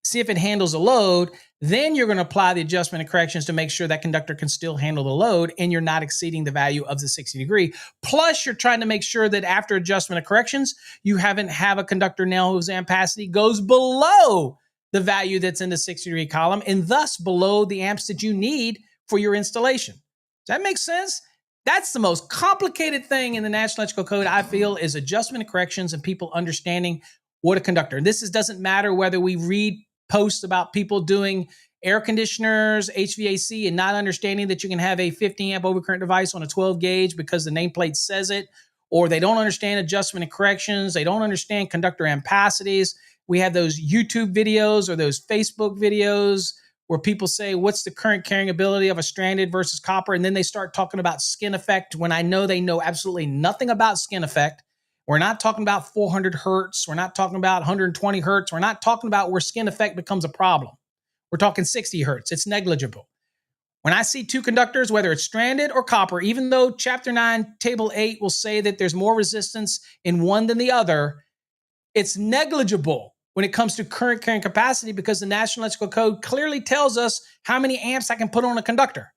see if it handles a load. Then you're going to apply the adjustment and corrections to make sure that conductor can still handle the load and you're not exceeding the value of the 60 degree. Plus, you're trying to make sure that after adjustment and corrections, you haven't have a conductor now whose ampacity goes below the value that's in the 60 degree column and thus below the amps that you need for your installation. Does that make sense? That's the most complicated thing in the National Electrical Code, I feel, is adjustment and corrections and people understanding what a conductor. And doesn't matter whether we read posts about people doing air conditioners, HVAC, and not understanding that you can have a 50 amp overcurrent device on a 12 gauge because the nameplate says it, or they don't understand adjustment and corrections. They don't understand conductor ampacities. We have those YouTube videos or those Facebook videos where people say, what's the current carrying ability of a stranded versus copper? And then they start talking about skin effect when I know they know absolutely nothing about skin effect. We're not talking about 400 hertz. We're not talking about 120 hertz. We're not talking about where skin effect becomes a problem. We're talking 60 hertz. It's negligible. When I see two conductors, whether it's stranded or copper, even though Chapter 9, Table 8 will say that there's more resistance in one than the other, it's negligible when it comes to current carrying capacity because the National Electrical Code clearly tells us how many amps I can put on a conductor.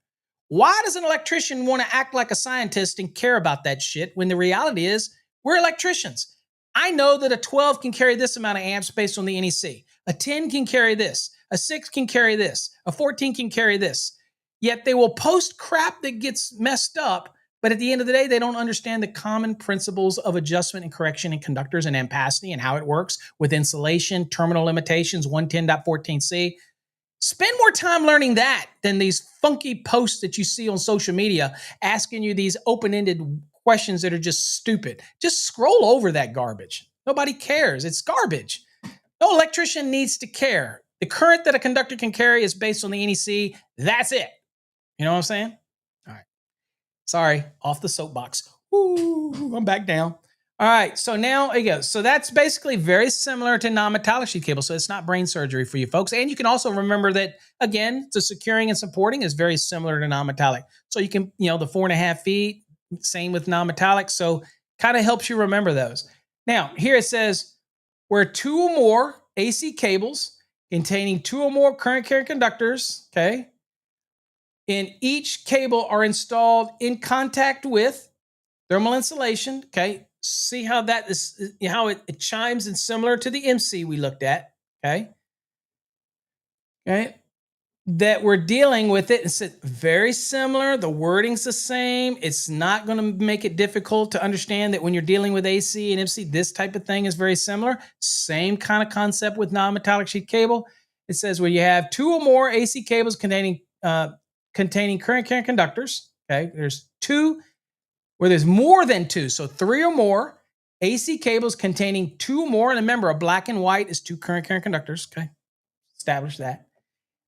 Why does an electrician want to act like a scientist and care about that shit when the reality is we're electricians? I know that a 12 can carry this amount of amps based on the NEC. A 10 can carry this. A 6 can carry this. A 14 can carry this. Yet they will post crap that gets messed up, but at the end of the day, they don't understand the common principles of adjustment and correction in conductors and ampacity and how it works with insulation, terminal limitations, 110.14c. Spend more time learning that than these funky posts that you see on social media asking you these open-ended questions that are just stupid. Just scroll over that garbage. Nobody cares. It's garbage. No electrician needs to care. The current that a conductor can carry is based on the NEC. That's it. You know what I'm saying? All right. Sorry, off the soapbox. Ooh, I'm back down. All right, so now it goes. So that's basically very similar to non-metallic sheath cable. So it's not brain surgery for you folks. And you can also remember that, again, the securing and supporting is very similar to non-metallic. So you can, the 4.5 feet, same with non-metallic. So kind of helps you remember those. Now, here it says, where two or more AC cables containing two or more current carrying conductors, okay, in each cable are installed in contact with thermal insulation. Okay. See how that is, how it chimes and similar to the MC we looked at. Okay. Okay. That we're dealing with it. It's very similar. The wording's the same. It's not going to make it difficult to understand that when you're dealing with AC and MC, this type of thing is very similar. Same kind of concept with non-metallic sheath cable. It says where you have two or more AC cables containing current carrying conductors. Okay. There's two where there's more than two. So three or more AC cables containing two or more. And remember, a black and white is two current carrying conductors. Okay. Establish that.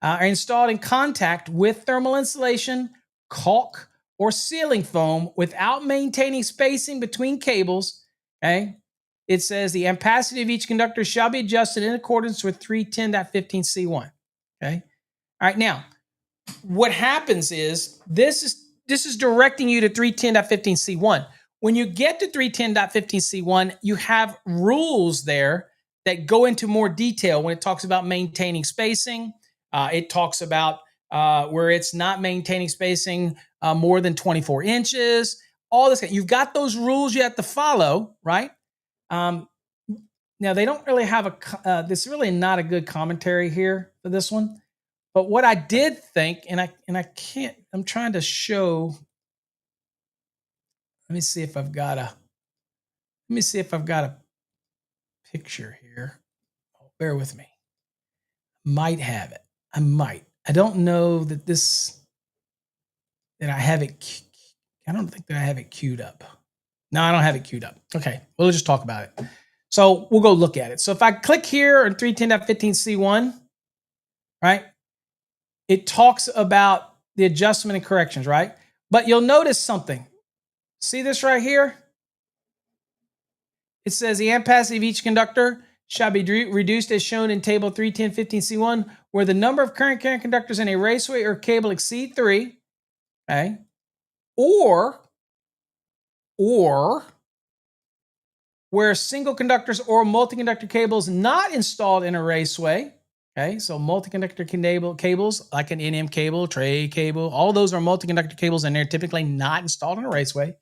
Are installed in contact with thermal insulation, caulk, or sealing foam without maintaining spacing between cables. Okay. It says the ampacity of each conductor shall be adjusted in accordance with 310.15c1. Okay. All right. Now, what happens is this is directing you to 310.15c1. When you get to 310.15c1, you have rules there that go into more detail when it talks about maintaining spacing. It talks about where it's not maintaining spacing more than 24 inches. All this. You've got those rules you have to follow, right? Now, they don't really have this is really not a good commentary here for this one. But what I did think, and I can't, I'm trying to show. Let me see if I've got a picture here. Oh, bear with me. Might have it. I might. I don't know that I have it. I don't think that I have it queued up. No, I don't have it queued up. Okay, we'll just talk about it. So we'll go look at it. So if I click here on 310.15c1, right, it talks about the adjustment and corrections, right? But you'll notice something. See this right here? It says the ampacity of each conductor shall be reduced as shown in table 310.15c1, where the number of current carrying conductors in a raceway or cable exceed 3, okay? Or where single conductors or multi-conductor cables not installed in a raceway, okay? So multi-conductor cables like an NM cable, tray cable, all those are multi-conductor cables and they're typically not installed in a raceway,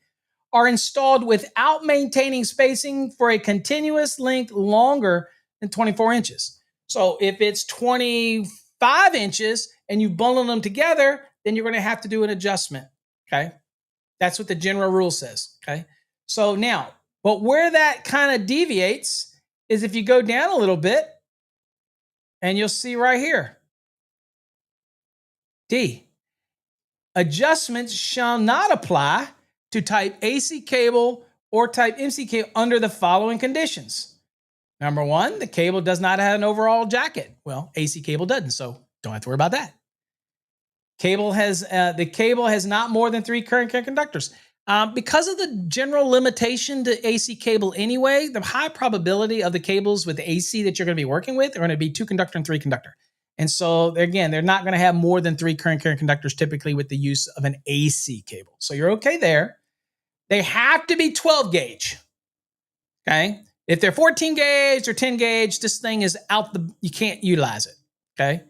are installed without maintaining spacing for a continuous length longer than 24 inches. So if it's 25 inches and you bundle them together, then you're going to have to do an adjustment, okay? That's what the general rule says, okay? So now, but where that kind of deviates is if you go down a little bit and you'll see right here, D, adjustments shall not apply to type AC cable or type MC cable under the following conditions. Number one, the cable does not have an overall jacket. Well, AC cable doesn't, so don't have to worry about that. The cable has not more than 3 current conductors. Because of the general limitation to AC cable anyway, the high probability of the cables with the AC that you're going to be working with are going to be 2 conductor and 3 conductor. And so again, they're not going to have more than 3 current conductors typically with the use of an AC cable. So you're okay there. They have to be 12 gauge. Okay. If they're 14 gauge or 10 gauge, this thing is you can't utilize it. Okay.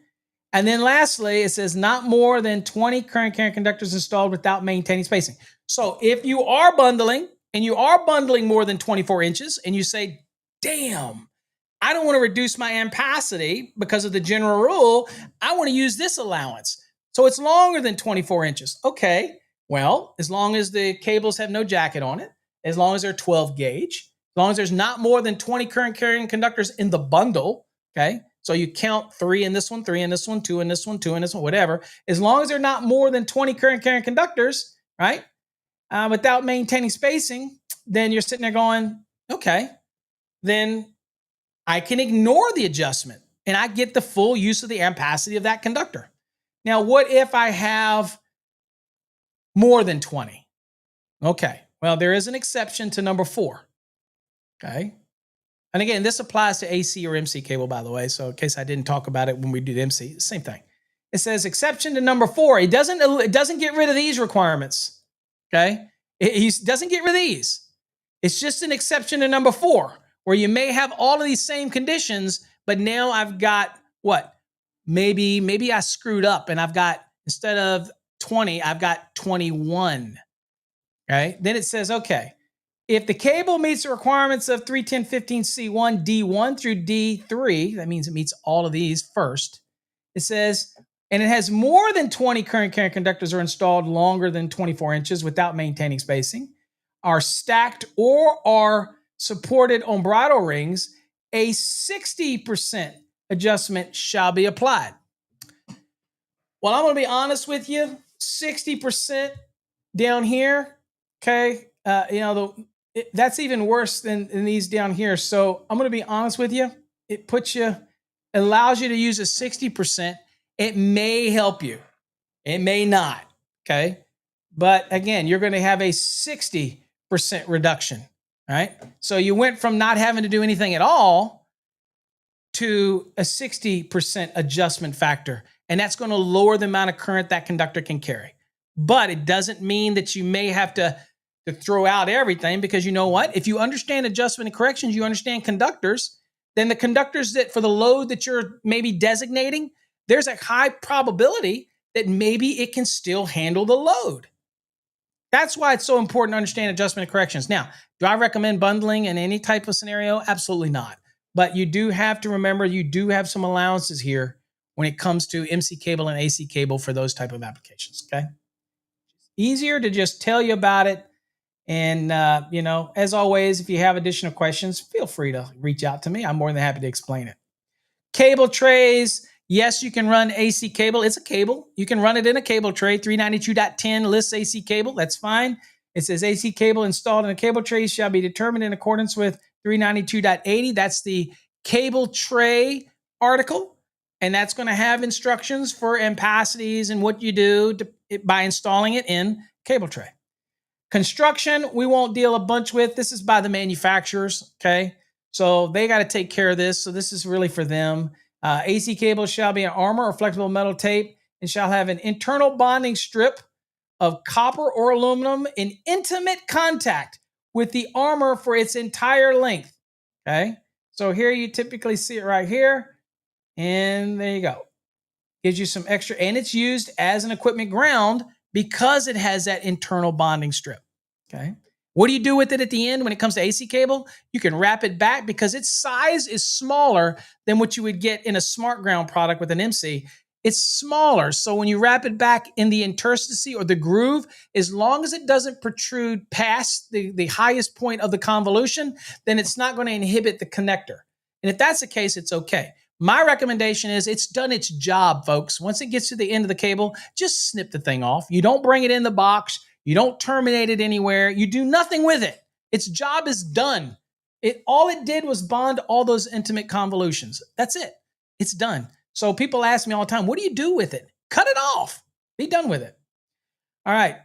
And then lastly, it says not more than 20 current carrying conductors installed without maintaining spacing. So if you are bundling and you are bundling more than 24 inches and you say, damn, I don't want to reduce my ampacity because of the general rule, I want to use this allowance. So it's longer than 24 inches. Okay, well, as long as the cables have no jacket on it, as long as they're 12 gauge, as long as there's not more than 20 current carrying conductors in the bundle, okay? So you count 3 in this one, 3 in this one, 2 in this one, 2 in this one, whatever. As long as they're not more than 20 current carrying conductors, right? Without maintaining spacing, then you're sitting there going, okay, then I can ignore the adjustment and I get the full use of the ampacity of that conductor. Now, what if I have more than 20? Okay, well, there is an exception to number 4, okay? And again, this applies to AC or MC cable, by the way. So in case I didn't talk about it when we do the MC, same thing. It says exception to number 4. It doesn't get rid of these requirements. Okay. He doesn't get rid of these. It's just an exception to number 4, where you may have all of these same conditions, but now I've got what? Maybe I screwed up and I've got, instead of 20, I've got 21. Okay. Then it says, okay, if the cable meets the requirements of 310.15c1 D1 through D3, that means it meets all of these first. It says, and it has more than 20 current carrying conductors are installed longer than 24 inches without maintaining spacing, are stacked or are supported on bridle rings, a 60% adjustment shall be applied. Well, I'm going to be honest with you, 60% down here, okay, that's even worse than these down here. So I'm going to be honest with you. It allows you to use a 60%. It may help you. It may not. Okay. But again, you're going to have a 60% reduction. Right. So you went from not having to do anything at all to a 60% adjustment factor. And that's going to lower the amount of current that conductor can carry. But it doesn't mean that you may have to throw out everything, because you know what? If you understand adjustment and corrections, you understand conductors, then the conductors that for the load that you're maybe designating, there's a high probability that maybe it can still handle the load. That's why it's so important to understand adjustment and corrections. Now, do I recommend bundling in any type of scenario? Absolutely not. But you do have to remember, you do have some allowances here when it comes to MC cable and AC cable for those type of applications. Okay. Easier to just tell you about it. And, as always, if you have additional questions, feel free to reach out to me. I'm more than happy to explain it. Cable trays. Yes, you can run AC cable. It's a cable. You can run it in a cable tray. 392.10 lists AC cable. That's fine. It says AC cable installed in a cable tray shall be determined in accordance with 392.80. That's the cable tray article. And that's going to have instructions for ampacities and what you do by installing it in cable tray. Construction, we won't deal a bunch with. This is by the manufacturers, okay? So they got to take care of this. So this is really for them. AC cable shall be an armor or flexible metal tape and shall have an internal bonding strip of copper or aluminum in intimate contact with the armor for its entire length, okay? So here you typically see it right here. And there you go. Gives you some extra, and it's used as an equipment ground because it has that internal bonding strip. Okay. What do you do with it at the end when it comes to AC cable? You can wrap it back because its size is smaller than what you would get in a smart ground product with an MC. It's smaller. So when you wrap it back in the interstice or the groove, as long as it doesn't protrude past the highest point of the convolution, then it's not going to inhibit the connector. And if that's the case, it's okay. My recommendation is it's done its job, folks. Once it gets to the end of the cable, just snip the thing off. You don't bring it in the box. You don't terminate it anywhere. You do nothing with it. Its job is done. All it did was bond all those intimate convolutions. That's it. It's done. So people ask me all the time, what do you do with it? Cut it off. Be done with it. All right.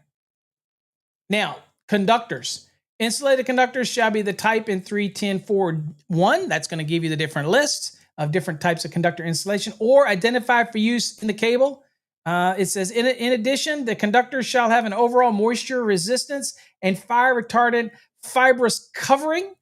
Now, conductors. Insulated conductors shall be the type in 310.4.1. That's going to give you the different lists of different types of conductor insulation or identified for use in the cable. It says, in addition, the conductor shall have an overall moisture resistance and fire retardant fibrous covering.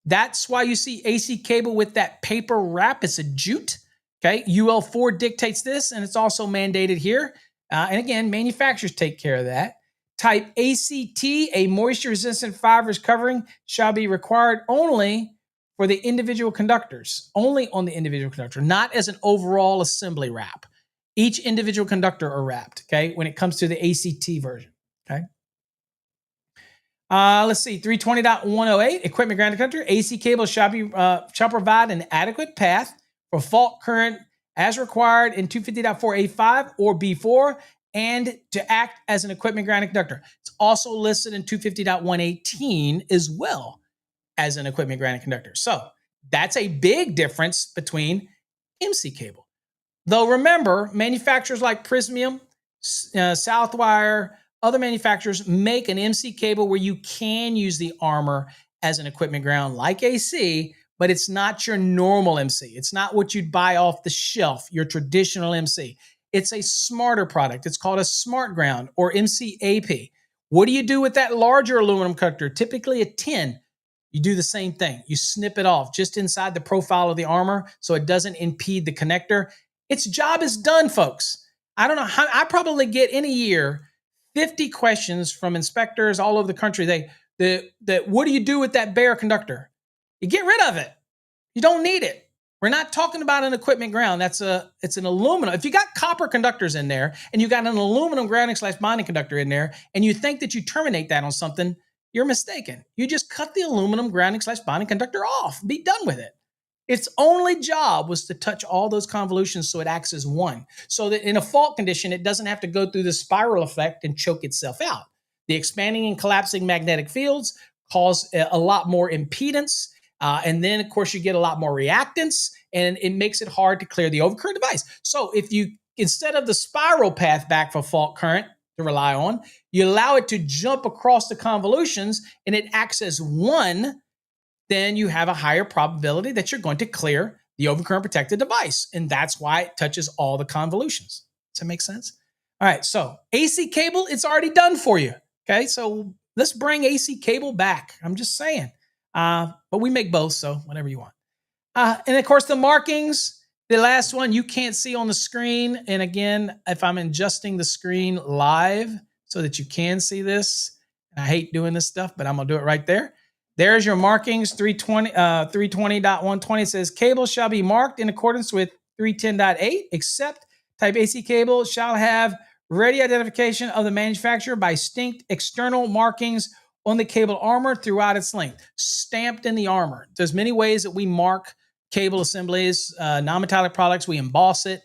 That's why you see AC cable with that paper wrap. It's a jute. Okay, UL4 dictates this, and it's also mandated here. And again, manufacturers take care of that. Type ACT, a moisture-resistant fibrous covering, shall be required only for the individual conductors, only on the individual conductor, not as an overall assembly wrap. Each individual conductor are wrapped, okay, when it comes to the ACT version, okay? Let's see, 320.108, equipment grounded conductor. AC cable shall provide an adequate path for fault current as required in 250.485 or B4 and to act as an equipment grounded conductor. It's also listed in 250.118 as well as an equipment grounded conductor. So that's a big difference between MC cable. Though remember, manufacturers like Prismium, Southwire, other manufacturers make an MC cable where you can use the armor as an equipment ground like AC, but it's not your normal MC. It's not what you'd buy off the shelf, your traditional MC. It's a smarter product. It's called a smart ground or MCAP. What do you do with that larger aluminum conductor? Typically a 10. You do the same thing. You snip it off just inside the profile of the armor so it doesn't impede the connector. Its job is done, folks. I don't know how, I probably get in a year 50 questions from inspectors all over the country. What do you do with that bare conductor? You get rid of it. You don't need it. We're not talking about an equipment ground. It's an aluminum. If you got copper conductors in there and you got an aluminum grounding/bonding conductor in there and you think that you terminate that on something, you're mistaken. You just cut the aluminum grounding/bonding conductor off. Be done with it. Its only job was to touch all those convolutions so it acts as one. So that in a fault condition, it doesn't have to go through the spiral effect and choke itself out. The expanding and collapsing magnetic fields cause a lot more impedance. And then, of course, you get a lot more reactance, and it makes it hard to clear the overcurrent device. So if you, instead of the spiral path back for fault current to rely on, you allow it to jump across the convolutions and it acts as one, then you have a higher probability that you're going to clear the overcurrent protected device. And that's why it touches all the convolutions. Does that make sense? All right, so AC cable, it's already done for you. Okay, so let's bring AC cable back. I'm just saying. But we make both, so whatever you want. And of course, the markings, the last one you can't see on the screen. And again, if I'm adjusting the screen live so that you can see this, I hate doing this stuff, but I'm going to do it right there. There's your markings, 320.120 says, cable shall be marked in accordance with 310.8, except type AC cable shall have ready identification of the manufacturer by distinct external markings on the cable armor throughout its length, stamped in the armor. There's many ways that we mark cable assemblies, non-metallic products, we emboss it.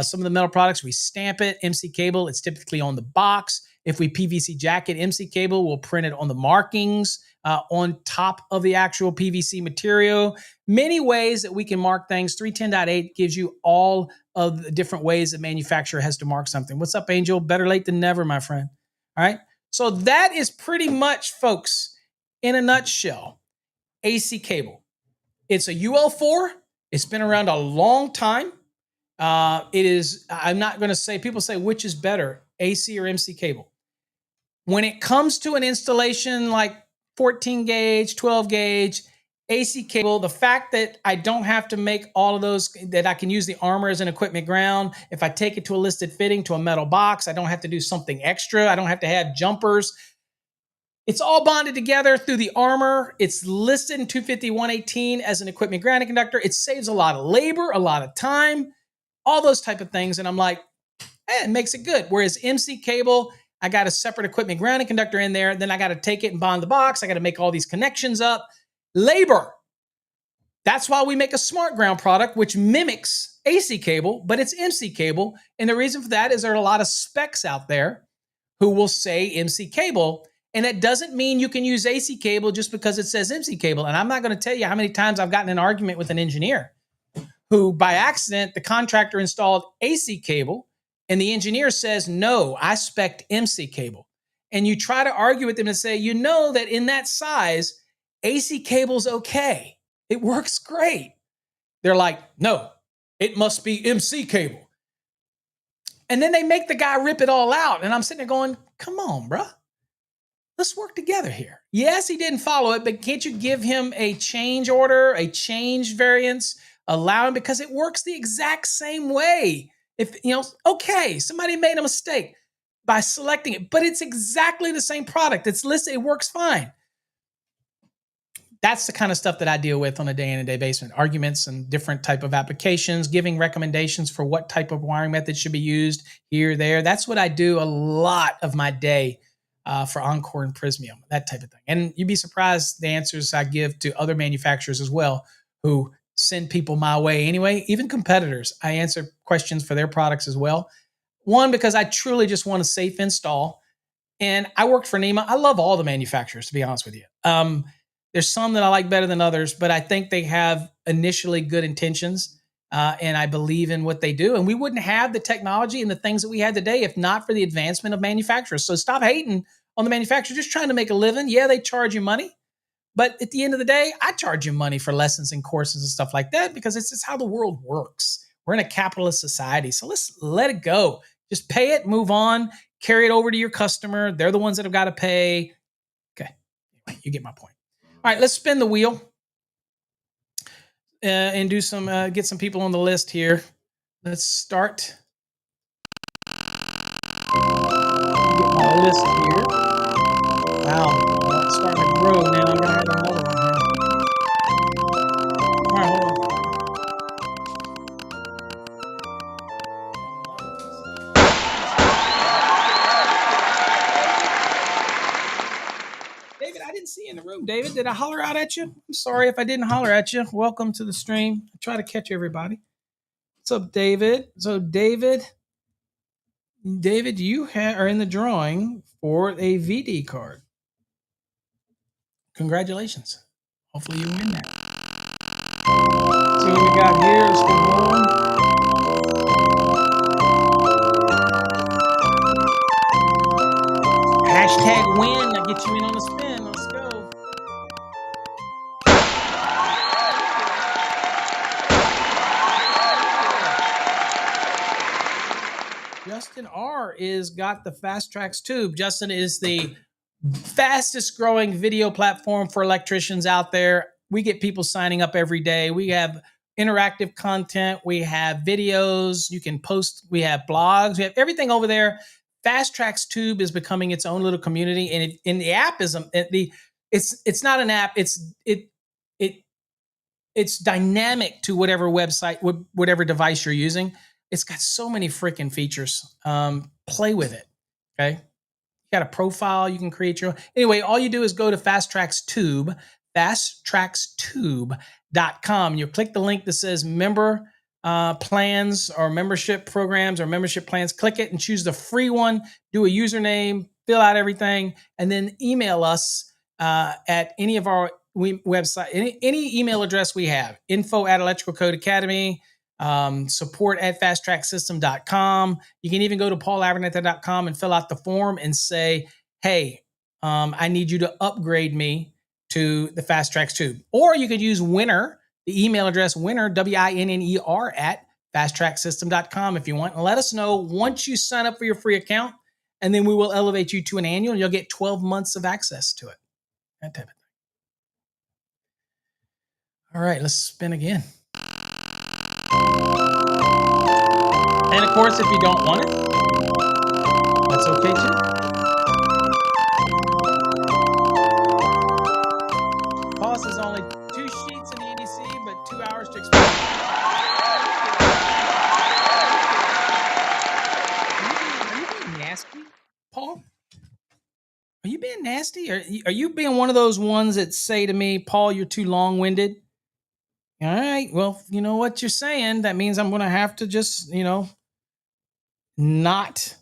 Some of the metal products, we stamp it. MC cable, it's typically on the box. If we PVC jacket MC cable, we'll print it on the markings on top of the actual PVC material. Many ways that we can mark things. 310.8 gives you all of the different ways the manufacturer has to mark something. What's up, Angel? Better late than never, my friend. All right. So that is pretty much, folks, in a nutshell, AC cable. It's a UL4. It's been around a long time. It is, I'm not going to say, people say, which is better, AC or MC cable? When it comes to an installation like 14 gauge, 12 gauge, AC cable, the fact that I don't have to make all of those, that I can use the armor as an equipment ground. If I take it to a listed fitting, to a metal box, I don't have to do something extra. I don't have to have jumpers. It's all bonded together through the armor. It's listed in 250-118 as an equipment grounding conductor. It saves a lot of labor, a lot of time, all those type of things. And I'm like, hey, it makes it good. Whereas MC cable, I got a separate equipment grounding conductor in there. Then I got to take it and bond the box. I got to make all these connections up. Labor. That's why we make a smart ground product, which mimics AC cable, but it's MC cable. And the reason for that is there are a lot of specs out there who will say MC cable. And that doesn't mean you can use AC cable just because it says MC cable. And I'm not going to tell you how many times I've gotten in an argument with an engineer who, by accident, the contractor installed AC cable and the engineer says, no, I spec'd MC cable. And you try to argue with them and say, you know that in that size, AC cable's okay. It works great. They're like, no, it must be MC cable. And then they make the guy rip it all out. And I'm sitting there going, come on, bruh. Let's work together here. Yes, he didn't follow it, but can't you give him a change order, a change variance, allow him, because it works the exact same way. If, okay, somebody made a mistake by selecting it, but it's exactly the same product. It's listed, it works fine. That's the kind of stuff that I deal with on a day-in-and-day basis. Arguments and different type of applications, giving recommendations for what type of wiring method should be used here, there. That's what I do a lot of my day for Encore and Prismium, that type of thing. And you'd be surprised the answers I give to other manufacturers as well, who send people my way anyway, even competitors. I answer questions for their products as well. One, because I truly just want a safe install. And I worked for NEMA. I love all the manufacturers, to be honest with you. There's some that I like better than others, but I think they have initially good intentions, and I believe in what they do. And we wouldn't have the technology and the things that we had today if not for the advancement of manufacturers. So stop hating on the manufacturer just trying to make a living. Yeah, they charge you money, but at the end of the day, I charge you money for lessons and courses and stuff like that because it's just how the world works. We're in a capitalist society, so let's let it go. Just pay it, move on, carry it over to your customer. They're the ones that have got to pay. Okay, anyway, you get my point. All right, let's spin the wheel and do some get some people on the list here. Let's start. Get my list here. Wow, it's starting to grow now. I'm gonna have another one here. All right, hold on. David, I didn't see you in the room. David, did I holler out at you? I'm sorry if I didn't holler at you. Welcome to the stream. I try to catch everybody. What's up, David? So, David, you are in the drawing for a VD card. Congratulations. Hopefully you win that. See what we got here. Let's get rolling. Hashtag win. I'll get you in on the spin. Let's go. Justin R is got the Fast Tracks tube. Justin is the fastest growing video platform for electricians out there. We get people signing up every day. We have interactive content. We have videos. You can post. We have blogs. We have everything over there. Fast Tracks Tube is becoming its own little community, and the app is it's not an app. It's it's dynamic to whatever website, whatever device you're using. It's got so many freaking features. Play with it. Okay. You got a profile, you can create your own. Anyway, all you do is go to fasttrackstube.com. You click the link that says member plans or membership programs or membership plans. Click it and choose the free one. Do a username, fill out everything, and then email us at any of our website, any email address we have, info@electricalcodeacademy, support at fasttracksystem.com. You can even go to paulabernathy.com and fill out the form and say, hey, I need you to upgrade me to the Fast Tracks tube. Or you could use winner, the email address winner, WINNER at fasttracksystem.com if you want. And let us know once you sign up for your free account, and then we will elevate you to an annual. You'll get 12 months of access to it. That type of thing. All right, let's spin again. And of course, if you don't want it, that's okay too. Cost is only 2 sheets in the EDC, but 2 hours to explain. Are you being nasty, Paul? Are you being nasty? Are you being one of those ones that say to me, Paul, you're too long-winded? All right, well, you know what you're saying. That means I'm going to have to just, not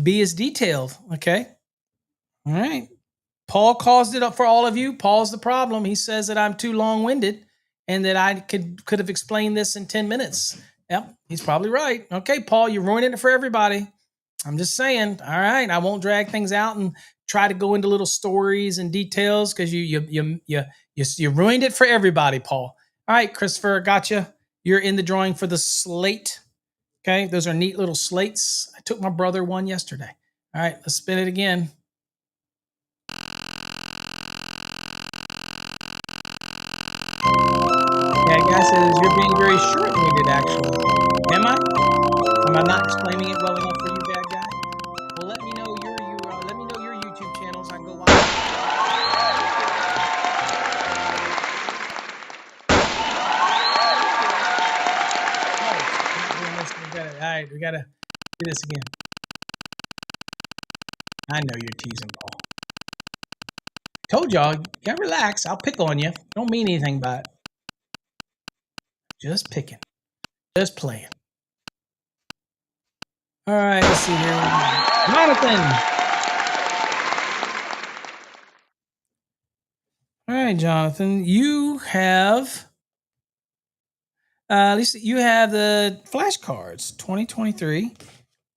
be as detailed. Okay. All right. Paul caused it up for all of you. Paul's the problem. He says that I'm too long-winded and that I could have explained this in 10 minutes. Yep, he's probably right. Okay, Paul, you're ruining it for everybody. I'm just saying. All right, I won't drag things out and try to go into little stories and details because you ruined it for everybody, Paul. All right, Christopher, gotcha. You're in the drawing for the slate. Okay, those are neat little slates. I took my brother one yesterday. All right, let's spin it again. Yeah, guy says you're being very short-winded, actually. Am I? Am I not explaining it well enough for you, bad guy? Well, let me know your YouTube channels. I can go watch it. All right, we gotta do this again. I know you're teasing, Paul. Told y'all, you gotta relax. I'll pick on you. Don't mean anything by it. Just picking. Just playing. All right, let's see here. Jonathan. All right, Jonathan. You have at least you have the flashcards, 2023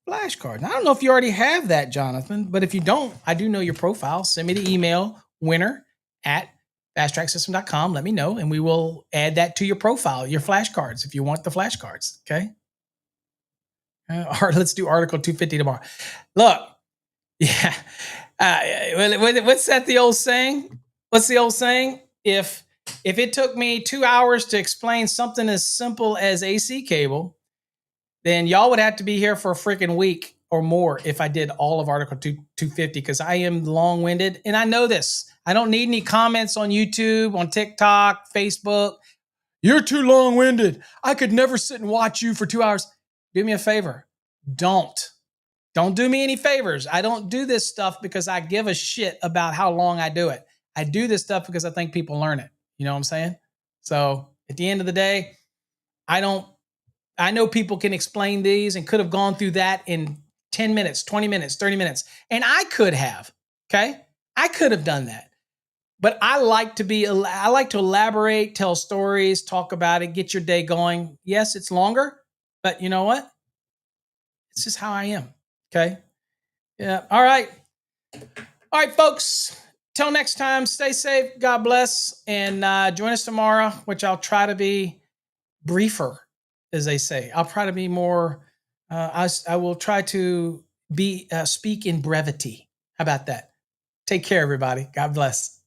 flashcards. I don't know if you already have that, Jonathan, but if you don't, I do know your profile. Send me the email winner@fasttracksystem.com. Let me know, and we will add that to your profile, your flashcards, if you want the flashcards. Okay. All right, let's do Article 250 tomorrow. Look, yeah. What's that? The old saying? What's the old saying? If it took me 2 hours to explain something as simple as AC cable, then y'all would have to be here for a freaking week or more if I did all of Article 250 because I am long-winded and I know this. I don't need any comments on YouTube, on TikTok, Facebook. You're too long-winded. I could never sit and watch you for 2 hours. Do me a favor. Don't do me any favors. I don't do this stuff because I give a shit about how long I do it. I do this stuff because I think people learn it. You know what I'm saying? So at the end of the day, I know people can explain these and could have gone through that in 10 minutes, 20 minutes, 30 minutes. And I could have, okay? I could have done that. But I like to elaborate, tell stories, talk about it, get your day going. Yes, it's longer, but you know what? It's just how I am. Okay. Yeah. All right. All right, folks. Till next time, stay safe. God bless. And join us tomorrow, which I'll try to be briefer, as they say. I'll try to be more, I will try to be speak in brevity. How about that? Take care, everybody. God bless.